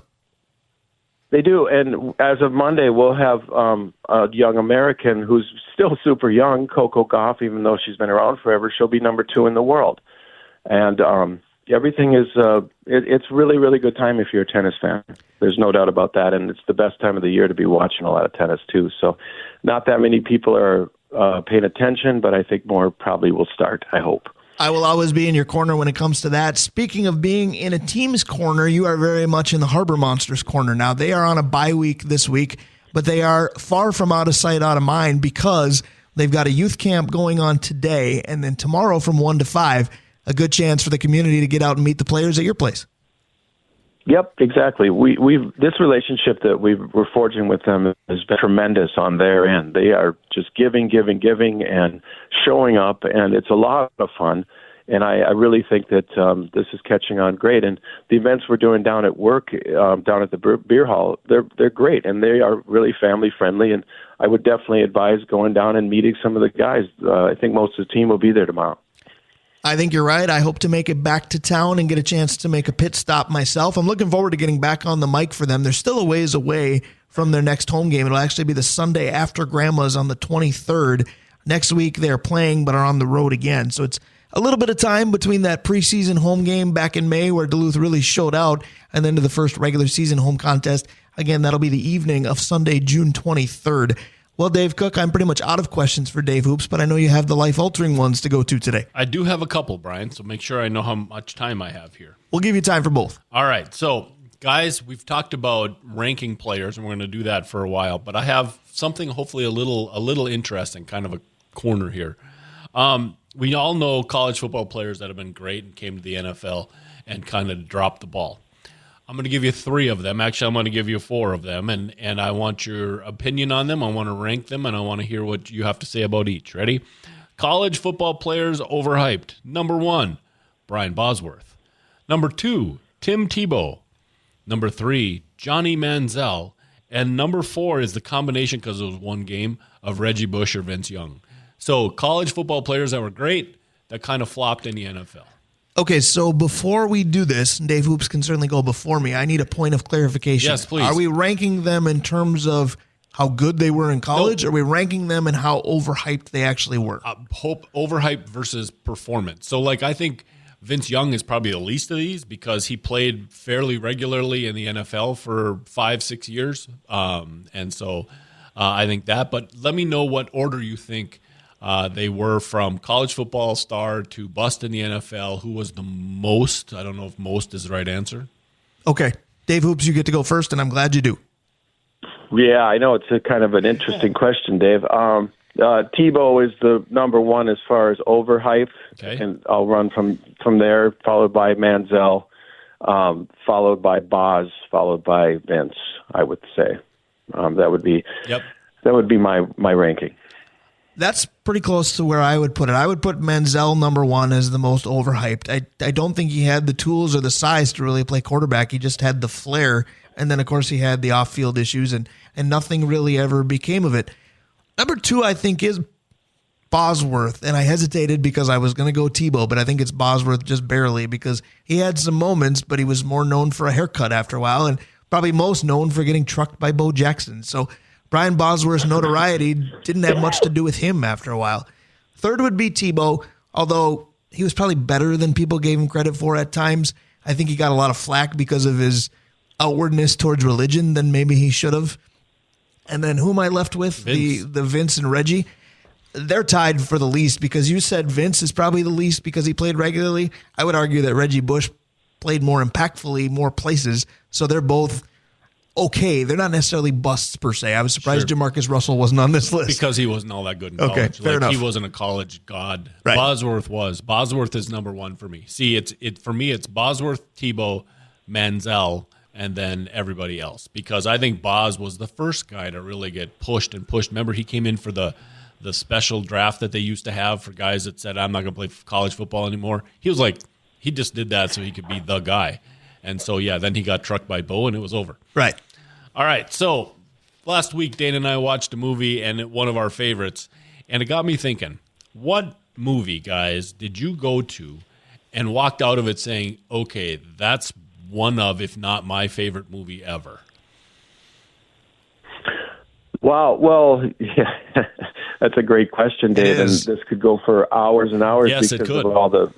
They do, and as of Monday, we'll have a young American who's still super young, Coco Gauff, even though she's been around forever. She'll be number 2 in the world. And everything is it's really, really good time if you're a tennis fan. There's no doubt about that, and it's the best time of the year to be watching a lot of tennis, too. So not that many people are paying attention, but I think more probably will start, I hope.
I will always be in your corner when it comes to that. Speaking of being in a team's corner, you are very much in the Harbor Monsters corner. Now, they are on a bye week this week, but they are far from out of sight, out of mind, because they've got a youth camp going on today, and then tomorrow from 1 to 5, a good chance for the community to get out and meet the players at your place.
Yep, exactly. This relationship that we're forging with them has been tremendous on their end. They are just giving, and showing up, and it's a lot of fun. And I really think that this is catching on great. And the events we're doing down at work, down at the beer hall, they're great, and they are really family friendly. And I would definitely advise going down and meeting some of the guys. I think most of the team will be there tomorrow.
I think you're right. I hope to make it back to town and get a chance to make a pit stop myself. I'm looking forward to getting back on the mic for them. They're still a ways away from their next home game. It'll actually be the Sunday after Grandma's on the 23rd. Next week they're playing but are on the road again. So it's a little bit of time between that preseason home game back in May where Duluth really showed out and then to the first regular season home contest. Again, that'll be the evening of Sunday, June 23rd. Well, Dave Cook, I'm pretty much out of questions for Dave Hoops, but I know you have the life-altering ones to go to today.
I do have a couple, Brian, so make sure I know how much time I have here.
We'll give you time for both.
All right, so guys, we've talked about ranking players, and we're going to do that for a while, but I have something hopefully a little interesting, kind of a corner here. We all know college football players that have been great and came to the NFL and kind of dropped the ball. I'm going to give you 3 of them. Actually, I'm going to give you 4 of them, and I want your opinion on them. I want to rank them, and I want to hear what you have to say about each. Ready? College football players overhyped. Number 1, Brian Bosworth. Number 2, Tim Tebow. Number 3, Johnny Manziel. And number 4 is the combination, because it was one game, of Reggie Bush or Vince Young. So college football players that were great that kind of flopped in the NFL.
Okay, so before we do this, and Dave Hoops can certainly go before me, I need a point of clarification.
Yes, please.
Are we ranking them in terms of how good they were in college? Nope. Or are we ranking them in how overhyped they actually were?
Overhyped versus performance. So, I think Vince Young is probably the least of these because he played fairly regularly in the NFL for 5-6 years. And so I think that. But let me know what order you think they were from college football star to bust in the NFL. Who was the most? I don't know if most is the right answer.
Okay. Dave Hoops, you get to go first, and I'm glad you do.
Yeah, I know it's a kind of an interesting question, Dave. Tebow is the number 1 as far as overhype,
okay.
And I'll run from there, followed by Manziel, followed by Boz, followed by Vince, I would say. That would be my ranking.
That's pretty close to where I would put it. I would put Manziel number 1 as the most overhyped. I don't think he had the tools or the size to really play quarterback. He just had the flair. And then, of course, he had the off-field issues, and nothing really ever became of it. Number 2, I think, is Bosworth. And I hesitated because I was going to go Tebow, but I think it's Bosworth just barely because he had some moments, but he was more known for a haircut after a while and probably most known for getting trucked by Bo Jackson. So Brian Bosworth's notoriety didn't have much to do with him after a while. 3rd would be Tebow, although he was probably better than people gave him credit for at times. I think he got a lot of flack because of his outwardness towards religion than maybe he should have. And then who am I left with?
Vince.
The Vince and Reggie. They're tied for the least because you said Vince is probably the least because he played regularly. I would argue that Reggie Bush played more impactfully, more places. So they're both okay. They're not necessarily busts per se. I was surprised Jamarcus Russell wasn't on this list.
Because he wasn't all that good in college.
Okay, fair enough.
He wasn't a college god.
Right.
Bosworth was. Bosworth is number 1 for me. See, for me, it's Bosworth, Tebow, Manziel, and then everybody else. Because I think Boz was the first guy to really get pushed. Remember, he came in for the special draft that they used to have for guys that said, I'm not going to play college football anymore. He just did that so he could be the guy. And so, then he got trucked by Bo, and it was over.
Right.
All right, so last week, Dana and I watched a movie, and one of our favorites, and it got me thinking, what movie, guys, did you go to and walked out of it saying, okay, that's one of, if not my favorite movie ever?
Wow. Well, yeah, that's a great question, Dave. And this could go for hours and hours because of all the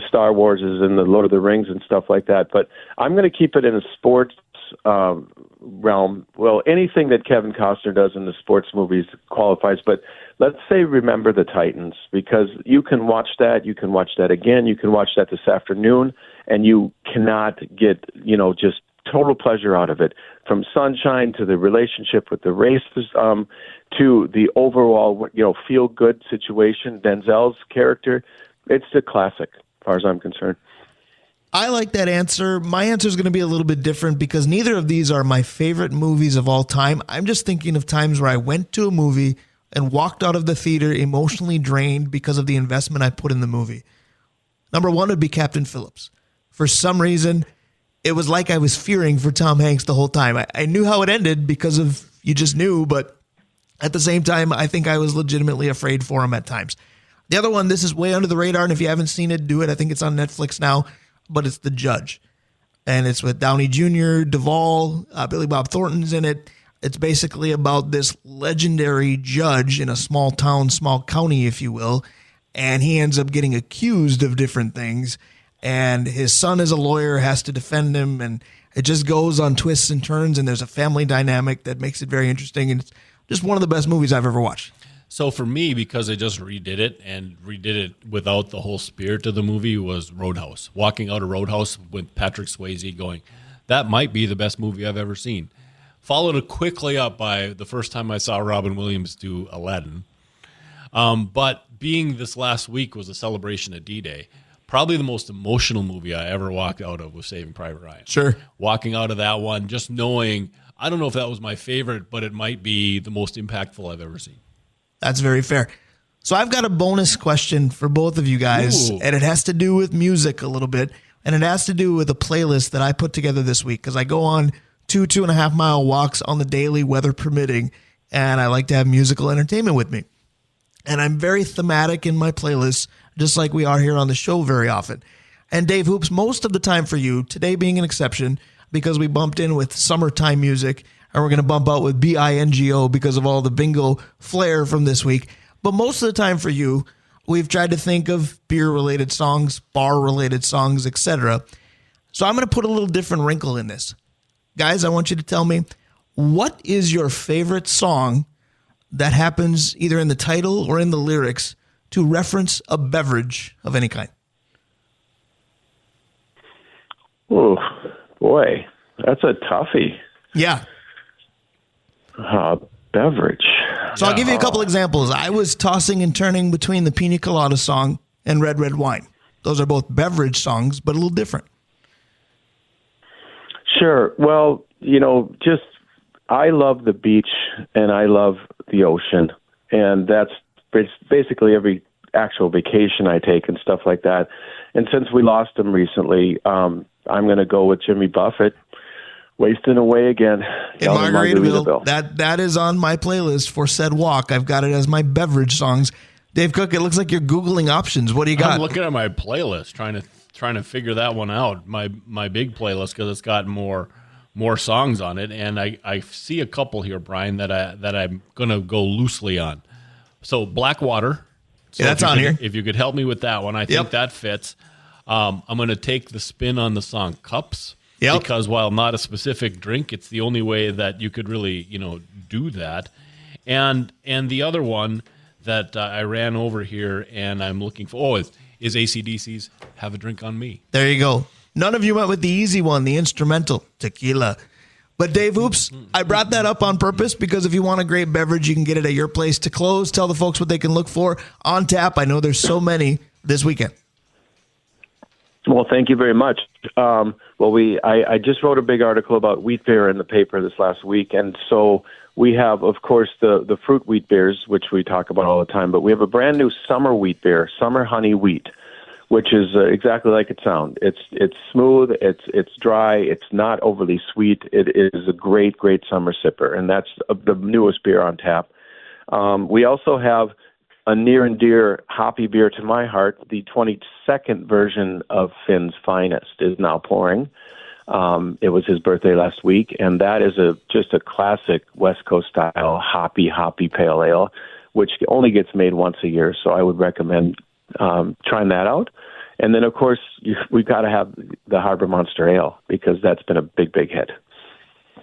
Star Wars and the Lord of the Rings and stuff like that. But I'm going to keep it in a sports realm. Well, anything that Kevin Costner does in the sports movies qualifies. But let's say Remember the Titans, because you can watch that. You can watch that again. You can watch that this afternoon, and you cannot get, just total pleasure out of it, from sunshine to the relationship with the races, to the overall, feel-good situation. Denzel's character, it's a classic, as far as I'm concerned.
I like that answer. My answer is going to be a little bit different because neither of these are my favorite movies of all time. I'm just thinking of times where I went to a movie and walked out of the theater emotionally drained because of the investment I put in the movie. Number 1 would be Captain Phillips. For some reason, it was like I was fearing for Tom Hanks the whole time. I knew how it ended because of you just knew, but at the same time, I think I was legitimately afraid for him at times. The other one, this is way under the radar, and if you haven't seen it, do it. I think it's on Netflix now, but it's The Judge. And it's with Downey Jr., Duvall, Billy Bob Thornton's in it. It's basically about this legendary judge in a small town, small county, if you will, and he ends up getting accused of different things. And his son is a lawyer, has to defend him, and it just goes on twists and turns, and there's a family dynamic that makes it very interesting. And it's just one of the best movies I've ever watched.
So for me, because I just redid it without the whole spirit of the movie, was Roadhouse. Walking out of Roadhouse with Patrick Swayze going, that might be the best movie I've ever seen. Followed it quickly up by the first time I saw Robin Williams do Aladdin. But being this last week was a celebration of D-Day, probably the most emotional movie I ever walked out of was Saving Private Ryan.
Sure.
Walking out of that one, just knowing, I don't know if that was my favorite, but it might be the most impactful I've ever seen.
That's very fair. So I've got a bonus question for both of you guys,
Ooh.
and it has to do with music a little bit, and it has to do with a playlist that I put together this week because I go on 2.5 mile walks on the daily, weather permitting, and I like to have musical entertainment with me. And I'm very thematic in my playlists, just like we are here on the show very often. And Dave Hoops, most of the time for you, today being an exception, because we bumped in with summertime music, and we're going to bump out with BINGO because of all the bingo flair from this week. But most of the time for you, we've tried to think of beer-related songs, bar-related songs, etc. So I'm going to put a little different wrinkle in this. Guys, I want you to tell me, what is your favorite song that happens either in the title or in the lyrics to reference a beverage of any kind?
Oh, boy, that's a toughie.
Yeah.
Beverage.
So I'll give you a couple examples. I was tossing and turning between the Pina Colada song and Red Red Wine. Those are both beverage songs, but a little different.
Sure. Well, just I love the beach and I love the ocean. And that's basically every actual vacation I take and stuff like that. And since we lost him recently, I'm going to go with Jimmy Buffett. Wasting away again
In Margaritaville. That is on my playlist for said walk. I've got it as my beverage songs. Dave Cook, it looks like you're Googling options. What do you got?
I'm looking at my playlist, trying to figure that one out. My big playlist, because it's got more songs on it, and I see a couple here, Brian, that I'm gonna go loosely on. So Blackwater. So
yeah, that's on here.
If you could help me with that one, I think that fits. I'm gonna take the spin on the song Cups.
Yep.
Because while not a specific drink, it's the only way that you could really, do that. And the other one that I ran over here and I'm looking for is AC/DC's Have a Drink on Me.
There you go. None of you went with the easy one, the instrumental, Tequila. But Dave Hoops, I brought that up on purpose because if you want a great beverage, you can get it at your place to close. Tell the folks what they can look for on tap. I know there's so many this weekend.
Well, thank you very much. I just wrote a big article about wheat beer in the paper this last week, and so we have, of course, the fruit wheat beers, which we talk about all the time, but we have a brand new summer wheat beer, Summer Honey Wheat, which is exactly like it sounds. It's smooth, it's dry, it's not overly sweet. It is a great summer sipper, and that's the newest beer on tap. We also have a near and dear hoppy beer to my heart. The 22nd version of Finn's Finest is now pouring. It was his birthday last week, and that is just a classic West Coast style hoppy pale ale, which only gets made once a year. So I would recommend trying that out. And then, of course, we've got to have the Harbor Monster Ale because that's been a big hit.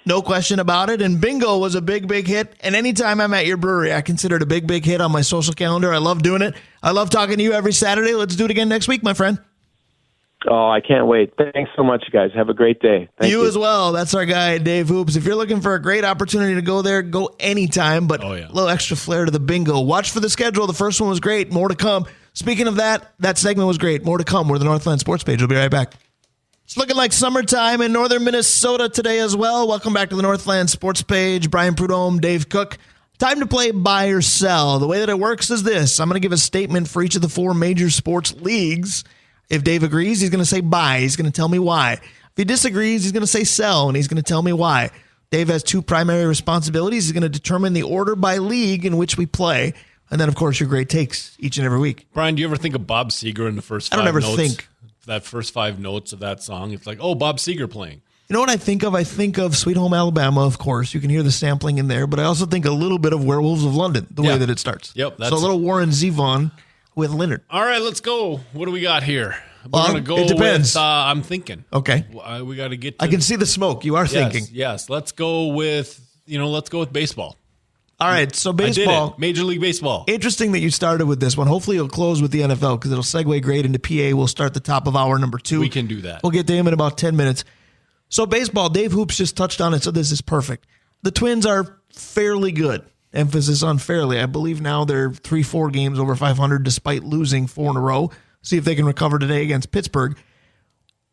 No question about it. And bingo was a big hit. And anytime I'm at your brewery, I consider it a big hit on my social calendar. I love doing it. I love talking to you every Saturday. Let's do it again next week, my friend.
Oh, I can't wait. Thanks so much, guys. Have a great day. Thank you
as well. That's our guy, Dave Hoops. If you're looking for a great opportunity to go there, go anytime, but a little extra flair to the bingo. Watch for the schedule. The first one was great. More to come. Speaking of that segment was great. More to come. We're the Northland Sports Page. We'll be right back. It's looking like summertime in northern Minnesota today as well. Welcome back to the Northland Sports Page. Brian Prudhomme, Dave Cook. Time to play buy or sell. The way that it works is this. I'm going to give a statement for each of the 4 major sports leagues. If Dave agrees, he's going to say buy. He's going to tell me why. If he disagrees, he's going to say sell, and he's going to tell me why. Dave has 2 primary responsibilities. He's going to determine the order by league in which we play. And then, of course, your great takes each and every week.
Brian, do you ever think of Bob Seger in the first 5
notes? I don't ever
notes?
think.
That first 5 notes of that song, it's like, Bob Seger playing.
You know what I think of? I think of Sweet Home Alabama, of course. You can hear the sampling in there, but I also think a little bit of Werewolves of London, the way that it starts.
Yep.
So a little Warren Zevon with Leonard.
All right, let's go. What do we got here? We're going to go
it depends.
with, I'm thinking.
Okay.
We got to get to...
I can see the smoke. You are thinking.
Yes. Let's go with, baseball.
All right, so
I did
baseball.
it. Major League Baseball.
Interesting that you started with this one. Hopefully it'll close with the NFL because it'll segue great into PA. We'll start the top of hour number 2.
We can do that.
We'll get to him in about 10 minutes. So baseball, Dave Hoops just touched on it, so this is perfect. The Twins are fairly good. Emphasis on fairly. I believe now they're 3-4 games over 500 despite losing 4 in a row. See if they can recover today against Pittsburgh.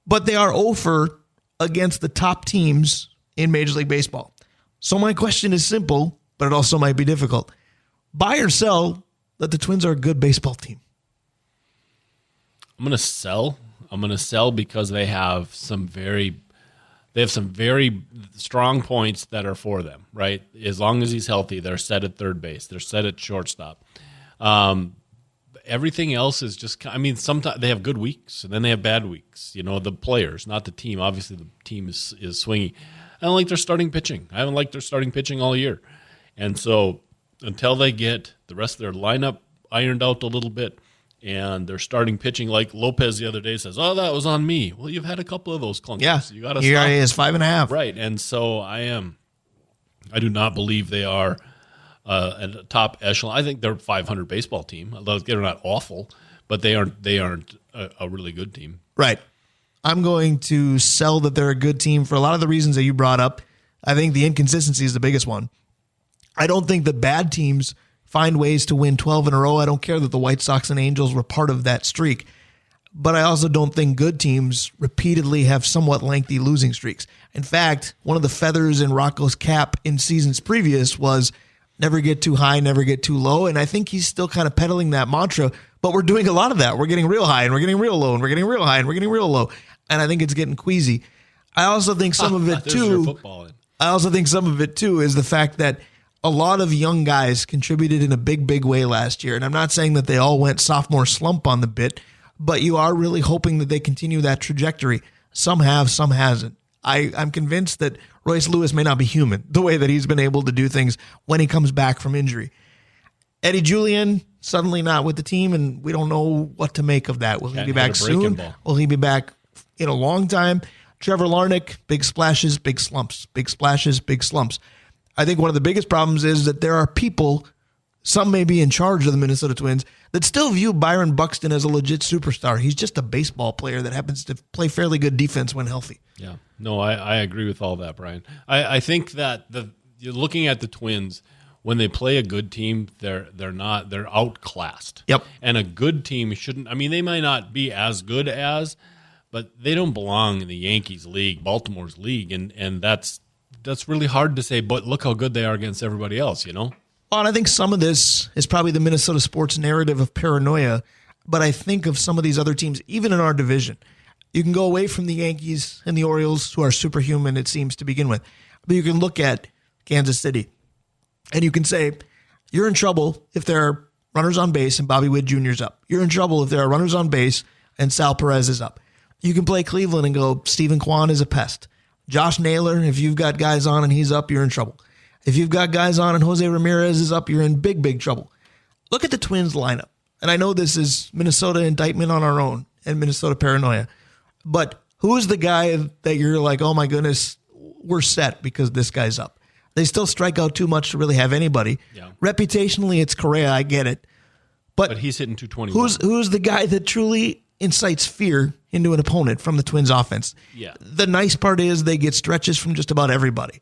But they are over against the top teams in Major League Baseball. So my question is simple, but it also might be difficult. Buy or sell that the Twins are a good baseball team?
I'm going to sell. I'm going to sell because they have some very strong points that are for them, right? As long as he's healthy, they're set at third base. They're set at shortstop. Everything else is just, sometimes they have good weeks and then they have bad weeks. The players, not the team. Obviously, the team is swinging. I don't like their starting pitching. I haven't liked their starting pitching all year. And so until they get the rest of their lineup ironed out a little bit and they're starting pitching, like Lopez the other day says, "Oh, that was on me." Well, you've had a couple of those clunkers.
Yeah,
you got to
ERA is 5.5.
Right, and so I do not believe they are at a top echelon. I think they're a 500 baseball team. They're not awful, but they aren't a really good team.
Right. I'm going to sell that they're a good team for a lot of the reasons that you brought up. I think the inconsistency is the biggest one. I don't think the bad teams find ways to win 12 in a row. I don't care that the White Sox and Angels were part of that streak. But I also don't think good teams repeatedly have somewhat lengthy losing streaks. In fact, one of the feathers in Rocco's cap in seasons previous was never get too high, never get too low. And I think he's still kind of peddling that mantra, but we're doing a lot of that. We're getting real high and we're getting real low and we're getting real high and we're getting real low. And I think it's getting queasy. I also think some of it too. I also think some of it too is the fact that a lot of young guys contributed in a big, big way last year. And I'm not saying that they all went sophomore slump on the bit, but you are really hoping that they continue that trajectory. Some have, some hasn't. I'm convinced that Royce Lewis may not be human the way that he's been able to do things when he comes back from injury. Eddie Julian, suddenly not with the team, and we don't know what to make of that. Will he be back soon? Will he be back in a long time? Trevor Larnach, big splashes, big slumps. Big splashes, big slumps. I think one of the biggest problems is that there are people, some may be in charge of the Minnesota Twins, that still view Byron Buxton as a legit superstar. He's just a baseball player that happens to play fairly good defense when healthy.
Yeah, no, I agree with all that, Brian. I think that you're looking at the Twins, when they play a good team, they're outclassed.
Yep.
And a good team shouldn't. They might not be as good as, but they don't belong in the Yankees league, Baltimore's league, and that's really hard to say. But look how good they are against everybody else.
Well, and I think some of this is probably the Minnesota sports narrative of paranoia, but I think of some of these other teams, even in our division. You can go away from the Yankees and the Orioles, who are superhuman, it seems, to begin with. But you can look at Kansas City, and you can say, you're in trouble if there are runners on base and Bobby Witt Jr.'s up. You're in trouble if there are runners on base and Sal Perez is up. You can play Cleveland and go, Stephen Kwan is a pest. Josh Naylor, if you've got guys on and he's up, you're in trouble. If you've got guys on and Jose Ramirez is up, you're in big, big trouble. Look at the Twins lineup. And I know this is Minnesota indictment on our own and Minnesota paranoia, but who's the guy that you're like, oh my goodness, we're set because this guy's up? They still strike out too much to really have anybody. Yeah. Reputationally, it's Correa, I get it. But
he's hitting 221.
Who's the guy that truly incites fear into an opponent from the Twins offense?
Yeah.
The nice part is they get stretches from just about everybody.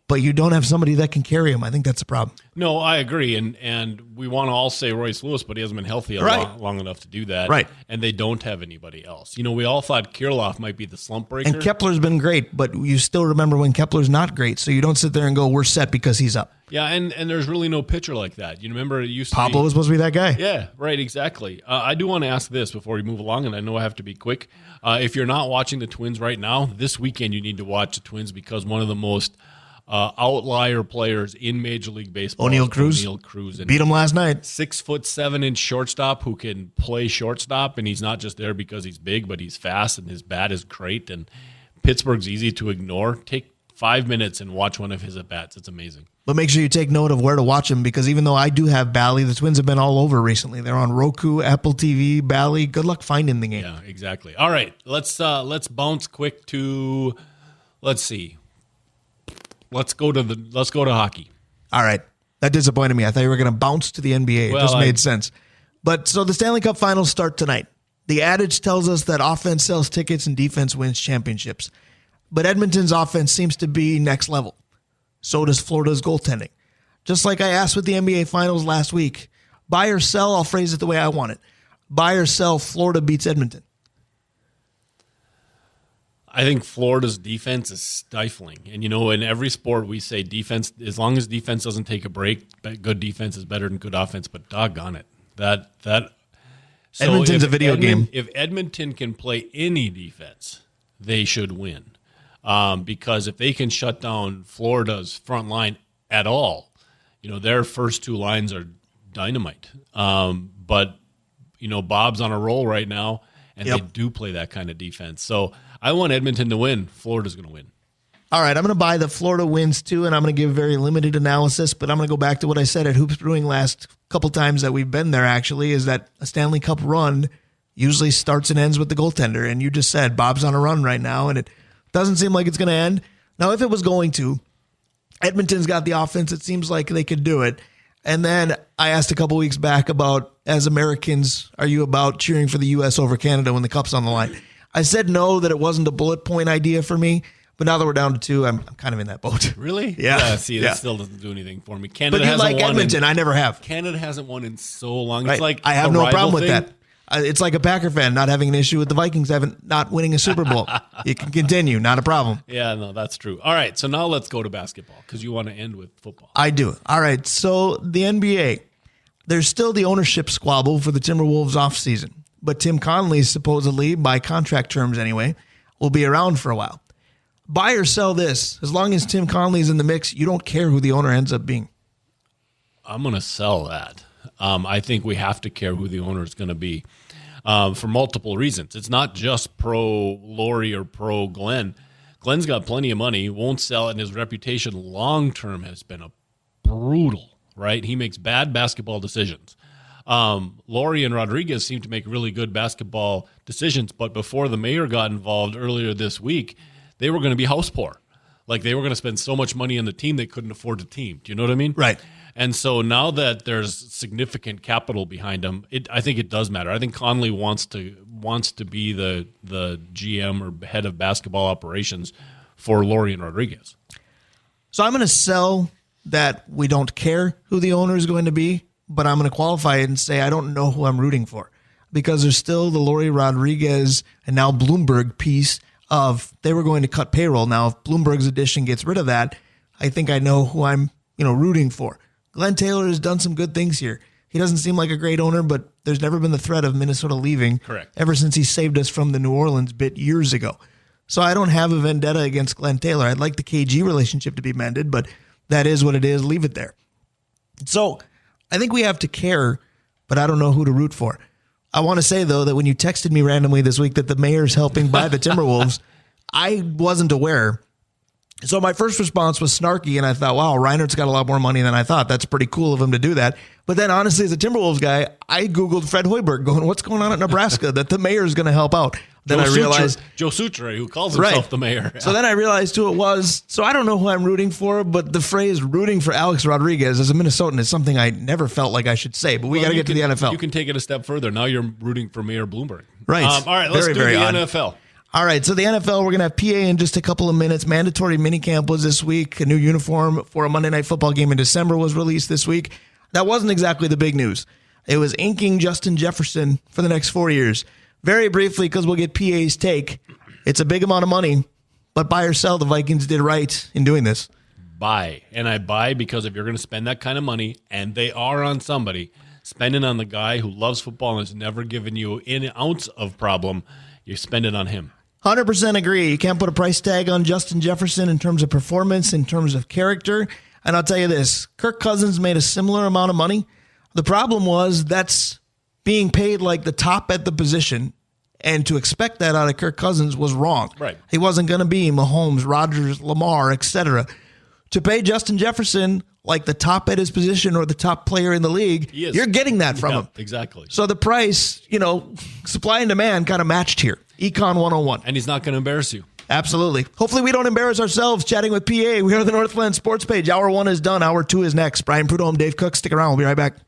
But you don't have somebody that can carry him. I think that's a problem.
No, I agree. And we want to all say Royce Lewis, but he hasn't been healthy long enough to do that.
Right.
And they don't have anybody else. We all thought Kirilloff might be the slump breaker.
And Kepler's been great, but you still remember when Kepler's not great. So you don't sit there and go, we're set because he's up.
Yeah, and there's really no pitcher like that. You remember it used to
Pablo was supposed to be that guy.
Yeah, right, exactly. I do want to ask this before we move along, and I know I have to be quick. If you're not watching the Twins right now, this weekend you need to watch the Twins because one of the most outlier players in Major League Baseball,
O'Neal Cruz,
and
beat him last night.
6'7" shortstop who can play shortstop, and he's not just there because he's big, but he's fast and his bat is great. And Pittsburgh's easy to ignore. Take 5 minutes and watch one of his at bats. It's amazing.
But make sure you take note of where to watch him because even though I do have Bally, the Twins have been all over recently. They're on Roku, Apple TV, Bally. Good luck finding the game.
Yeah, exactly. All right, let's bounce quick to. Let's see. Let's go to hockey.
All right. That disappointed me. I thought you were going to bounce to the NBA. It just made sense. But so the Stanley Cup Finals start tonight. The adage tells us that offense sells tickets and defense wins championships. But Edmonton's offense seems to be next level. So does Florida's goaltending. Just like I asked with the NBA Finals last week, buy or sell, I'll phrase it the way I want it. Buy or sell, Florida beats Edmonton.
I think Florida's defense is stifling. And, in every sport we say defense, as long as defense doesn't take a break, good defense is better than good offense, but doggone it. So
Edmonton's a video game.
If Edmonton can play any defense, they should win. Because if they can shut down Florida's front line at all, their first two lines are dynamite. But Bob's on a roll right now, and they do play that kind of defense. So I want Edmonton to win. Florida's going to win.
All right, I'm going to buy the Florida wins too, and I'm going to give very limited analysis, but I'm going to go back to what I said at Hoops Brewing last couple times that we've been there, actually, is that a Stanley Cup run usually starts and ends with the goaltender. And you just said Bob's on a run right now, and it doesn't seem like it's going to end. Now, if it was going to, Edmonton's got the offense. It seems like they could do it. And then I asked a couple weeks back about, as Americans, are you about cheering for the U.S. over Canada when the cup's on the line? I said no, that it wasn't a bullet point idea for me. But now that we're down to 2, I'm kind of in that boat.
Really?
Yeah.
That still doesn't do anything for me. Canada
but you
hasn't
like
won
Edmonton. I never have.
Canada hasn't won in so long.
Right.
It's like
I have no problem with
thing.
that. It's like a Packer fan not having an issue with the Vikings not winning a Super Bowl. You can continue. Not a problem.
Yeah, no, that's true. All right, so now let's go to basketball because you want to end with football.
I do. All right, so the NBA. There's still the ownership squabble for the Timberwolves offseason. But Tim Connolly, supposedly, by contract terms anyway, will be around for a while. Buy or sell this. As long as Tim Connolly's in the mix, you don't care who the owner ends up being.
I'm going to sell that. I think we have to care who the owner is going to be for multiple reasons. It's not just pro Laurie or pro Glenn. Glenn's got plenty of money, won't sell it, and his reputation long-term has been brutal, right? He makes bad basketball decisions. Laurie and Rodriguez seem to make really good basketball decisions, but before the mayor got involved earlier this week, they were going to be house poor. Like, they were going to spend so much money on the team they couldn't afford the team. Do you know what I mean?
Right.
And so now that there's significant capital behind him, I think it does matter. I think Conley wants to be the GM or head of basketball operations for Laurie and Rodriguez.
So I'm going to sell that we don't care who the owner is going to be, but I'm going to qualify it and say I don't know who I'm rooting for because there's still the Laurie Rodriguez and now Bloomberg piece of they were going to cut payroll. Now, if Bloomberg's addition gets rid of that, I think I know who I'm rooting for. Glenn Taylor has done some good things here. He doesn't seem like a great owner, but there's never been the threat of Minnesota leaving.
Correct.
Ever since he saved us from the New Orleans bit years ago. So I don't have a vendetta against Glenn Taylor. I'd like the KG relationship to be mended, but that is what it is. Leave it there. So I think we have to care, but I don't know who to root for. I want to say, though, that when you texted me randomly this week that the mayor's helping buy the Timberwolves, I wasn't aware. So my first response was snarky, and I thought, wow, Reinert's got a lot more money than I thought. That's pretty cool of him to do that. But then, honestly, as a Timberwolves guy, I Googled Fred Hoiberg going, what's going on at Nebraska that the mayor is going to help out? Then I realized
Joe Suchere, who calls himself the mayor.
So then I realized who it was. So I don't know who I'm rooting for, but the phrase rooting for Alex Rodriguez as a Minnesotan is something I never felt like I should say. But we got to get to the NFL.
You can take it a step further. Now you're rooting for Mayor Bloomberg.
Right.
All right, let's do the NFL.
All right, so the NFL, we're going to have PA in just a couple of minutes. Mandatory minicamp was this week. A new uniform for a Monday Night Football game in December was released this week. That wasn't exactly the big news. It was inking Justin Jefferson for the next 4 years. Very briefly, because we'll get PA's take. It's a big amount of money, but buy or sell, the Vikings did right in doing this.
Buy. And I buy because if you're going to spend that kind of money, and they are on somebody, spending on the guy who loves football and has never given you an ounce of problem, you spend it on him.
100% agree. You can't put a price tag on Justin Jefferson in terms of performance, in terms of character. And I'll tell you this, Kirk Cousins made a similar amount of money. The problem was that's being paid like the top at the position. And to expect that out of Kirk Cousins was wrong.
Right.
He wasn't going to be Mahomes, Rodgers, Lamar, etc. To pay Justin Jefferson like the top at his position or the top player in the league, you're getting that from him.
Exactly.
So the price, supply and demand kind of matched here. Econ 101.
And he's not going to embarrass you.
Absolutely. Hopefully we don't embarrass ourselves chatting with PA. We are the Northland Sports Page. Hour 1 is done. Hour 2 is next. Brian Prudhomme, Dave Cook. Stick around. We'll be right back.